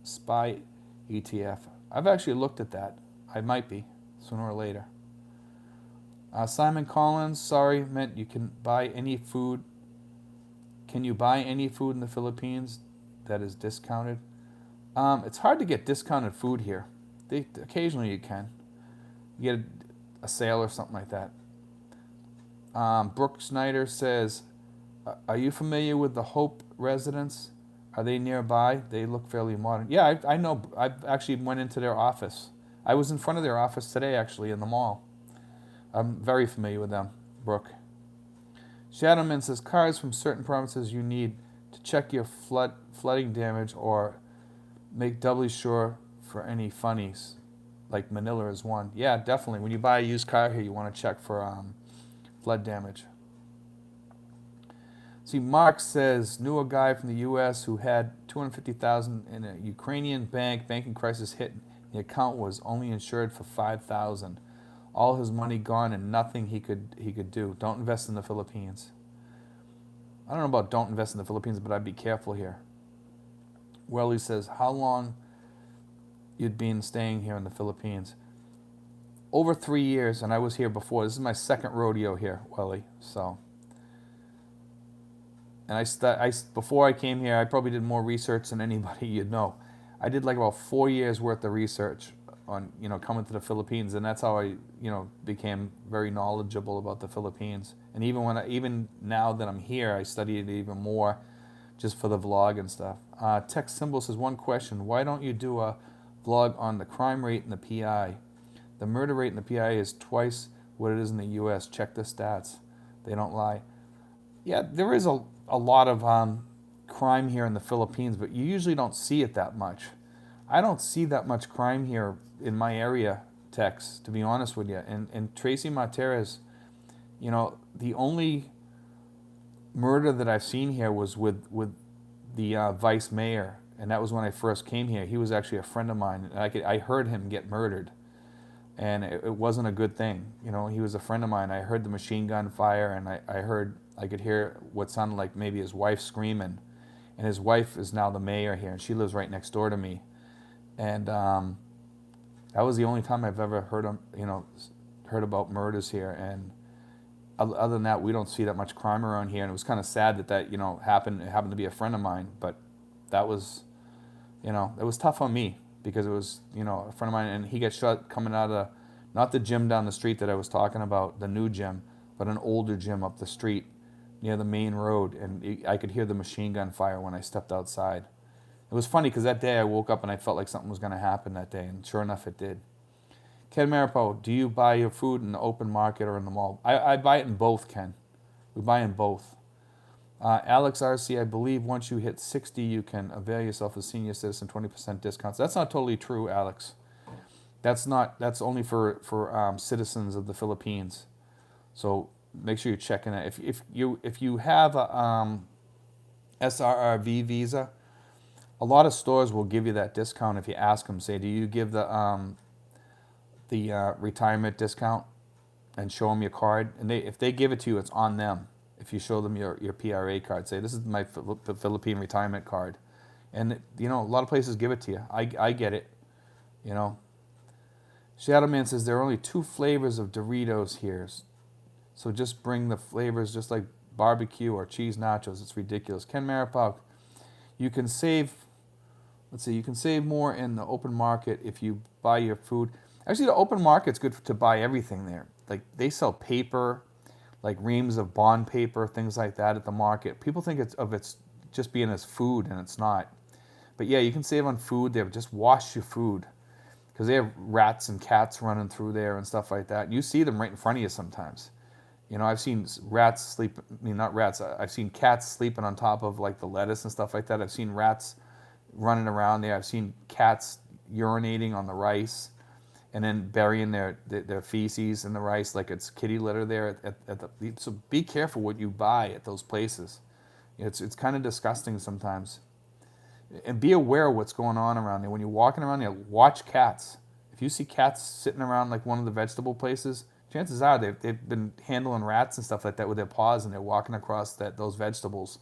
SPY ETF?" I've actually looked at that. I might be, sooner or later. Simon Collins, "Sorry, meant you can buy any food. Can you buy any food in the Philippines that is discounted?" It's hard to get discounted food here. Occasionally you can. You get a sale or something like that. Brooke Snyder says, "Are you familiar with the Hope residence? Are they nearby? They look fairly modern." Yeah, I know. I actually went into their office. I was in front of their office today, actually, in the mall. I'm very familiar with them, Brooke. Shadowman says, "Cars from certain provinces you need to check your flooding damage or make doubly sure for any funnies, like Manila is one." Yeah, definitely. When you buy a used car here, you want to check for flood damage. See, Mark says, "Knew a guy from the U.S. who had $250,000 in a Ukrainian banking crisis hit. The account was only insured for $5,000. All his money gone and nothing he could do. Don't invest in the Philippines." I don't know about don't invest in the Philippines, but I'd be careful here. Welly says, "How long you'd been staying here in the Philippines?" Over 3 years, and I was here before. This is my second rodeo here, Welly. So, and before I came here, I probably did more research than anybody you'd know. I did like about 4 years worth of research on, coming to the Philippines, and that's how I, became very knowledgeable about the Philippines. And even now that I'm here, I study it even more, just for the vlog and stuff. Text Symbol says, "One question: why don't you do a vlog on the crime rate and the PI? The murder rate in the PI is twice what it is in the U.S. Check the stats; they don't lie." Yeah, there is a a lot of crime here in the Philippines, but you usually don't see it that much. I don't see that much crime here in my area, Tex, to be honest with you. And Tracy Martinez, the only murder that I've seen here was with the vice mayor, and that was when I first came here. He was actually a friend of mine, and I heard him get murdered, and it wasn't a good thing. He was a friend of mine. I heard the machine gun fire, and I could hear what sounded like maybe his wife screaming, and his wife is now the mayor here, and she lives right next door to me, and that was the only time I've ever heard about murders here. And other than that, we don't see that much crime around here, and it was kind of sad that happened. It happened to be a friend of mine, but that was, it was tough on me because it was, a friend of mine, and he got shot coming out of, not the gym down the street that I was talking about, the new gym, but an older gym up the street near the main road, and I could hear the machine gun fire when I stepped outside. It was funny because that day I woke up and I felt like something was going to happen that day, and sure enough, it did. Ken Maripo, do you buy your food in the open market or in the mall? I buy it in both, Ken. We buy in both. Alex RC, I believe once you hit 60, you can avail yourself of senior citizen 20% discounts. That's not totally true, Alex. That's only for citizens of the Philippines. So make sure you're checking that. If you have a SRRV visa, a lot of stores will give you that discount if you ask them. Say, do you give the retirement discount, and show them your card? And if they give it to you, it's on them. If you show them your PRA card, say, this is my Philippine retirement card. And a lot of places give it to you. I get it. Shadow Man says there are only 2 flavors of Doritos here, so just bring the flavors, just like barbecue or cheese nachos. It's ridiculous. Ken Maripok, you can save more in the open market if you buy your food. Actually, the open market's good to buy everything there. Like, they sell paper, like reams of bond paper, things like that at the market. People think it's just being as food, and it's not. But yeah, you can save on food there. Just wash your food, because they have rats and cats running through there and stuff like that. You see them right in front of you sometimes. I've seen rats sleep. Not rats. I've seen cats sleeping on top of like the lettuce and stuff like that. I've seen rats running around there. I've seen cats urinating on the rice, and then burying their feces in the rice like it's kitty litter there at the. So be careful what you buy at those places. It's kind of disgusting sometimes. And be aware of what's going on around there. When you're walking around there, watch cats. If you see cats sitting around like one of the vegetable places, chances are they've been handling rats and stuff like that with their paws, and they're walking across those vegetables.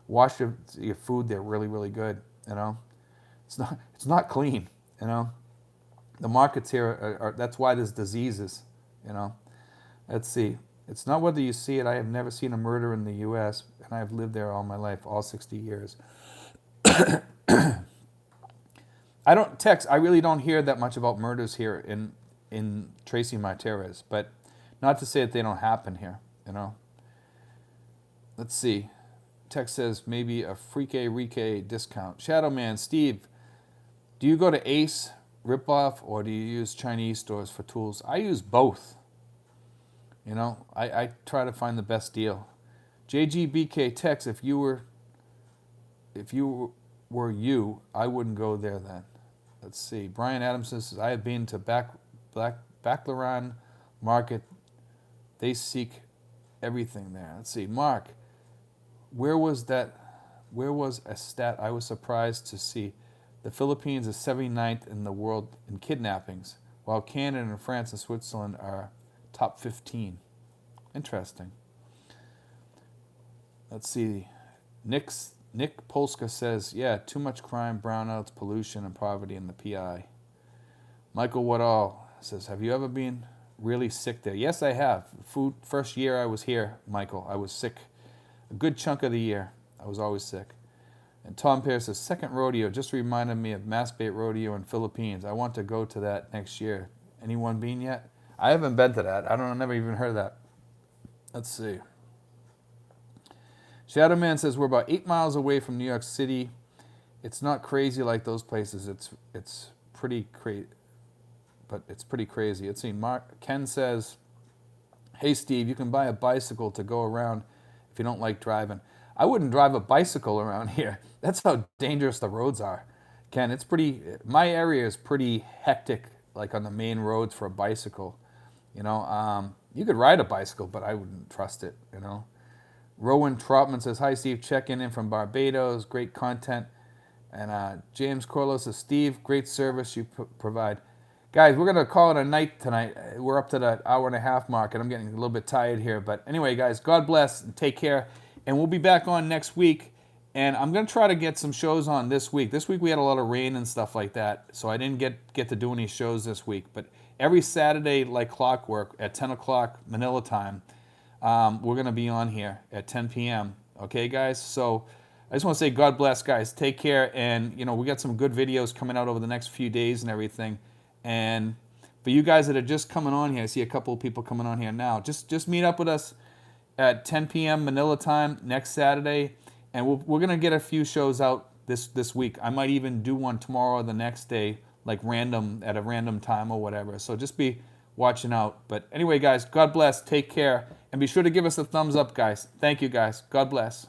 Wash your food there really, really good. It's not clean. The markets here are that's why there's diseases. Let's see. It's not whether you see it. I have never seen a murder in the U.S., and I have lived there all my life, all 60 years. I really don't hear that much about murders here in Tracy Martinez, but not to say that they don't happen here, Let's see. Tex says maybe a Freaky discount. Shadow Man, Steve, do you go to Ace, Ripoff, or do you use Chinese stores for tools? I use both. I try to find the best deal. JGBK Tex, if you were you, I wouldn't go there then. Let's see. Brian Adams says, I have been to Baclaran Market. They seek everything there. Let's see. Mark, where was a stat I was surprised to see? The Philippines is 79th in the world in kidnappings, while Canada and France and Switzerland are top 15. Interesting. Let's see. Nick Polska says, yeah, too much crime, brownouts, pollution, and poverty in the PI. Michael Woodall says, have you ever been really sick there? Yes, I have. First year I was here, Michael, I was sick. A good chunk of the year, I was always sick. And Tom Pierce says, second rodeo just reminded me of Mass Bait Rodeo in Philippines. I want to go to that next year. Anyone been yet? I haven't been to that. I never even heard of that. Let's see. Shadow Man says, we're about 8 miles away from New York City. It's not crazy like those places. It's pretty crazy, but it's pretty crazy. Let's see. Ken says, hey Steve, you can buy a bicycle to go around if you don't like driving. I wouldn't drive a bicycle around here. That's how dangerous the roads are. Ken, it's pretty, my area is pretty hectic, like on the main roads for a bicycle. You could ride a bicycle, but I wouldn't trust it, Rowan Trotman says, hi, Steve, checking in from Barbados. Great content. And James Corlos says, Steve, great service you provide. Guys, we're going to call it a night tonight. We're up to the hour and a half mark, and I'm getting a little bit tired here. But anyway, guys, God bless and take care. And we'll be back on next week. And I'm going to try to get some shows on this week. This week we had a lot of rain and stuff like that, so I didn't get to do any shows this week. But every Saturday, like clockwork, at 10 o'clock Manila time, we're going to be on here at 10 p.m. Okay, guys? So I just want to say God bless, guys. Take care. And, we got some good videos coming out over the next few days and everything. And for you guys that are just coming on here, I see a couple of people coming on here now. Just meet up with us at 10 p.m. Manila time next Saturday. And we're going to get a few shows out this week. I might even do one tomorrow or the next day, like at a random time or whatever. So just be watching out. But anyway, guys, God bless. Take care. And be sure to give us a thumbs up, guys. Thank you, guys. God bless.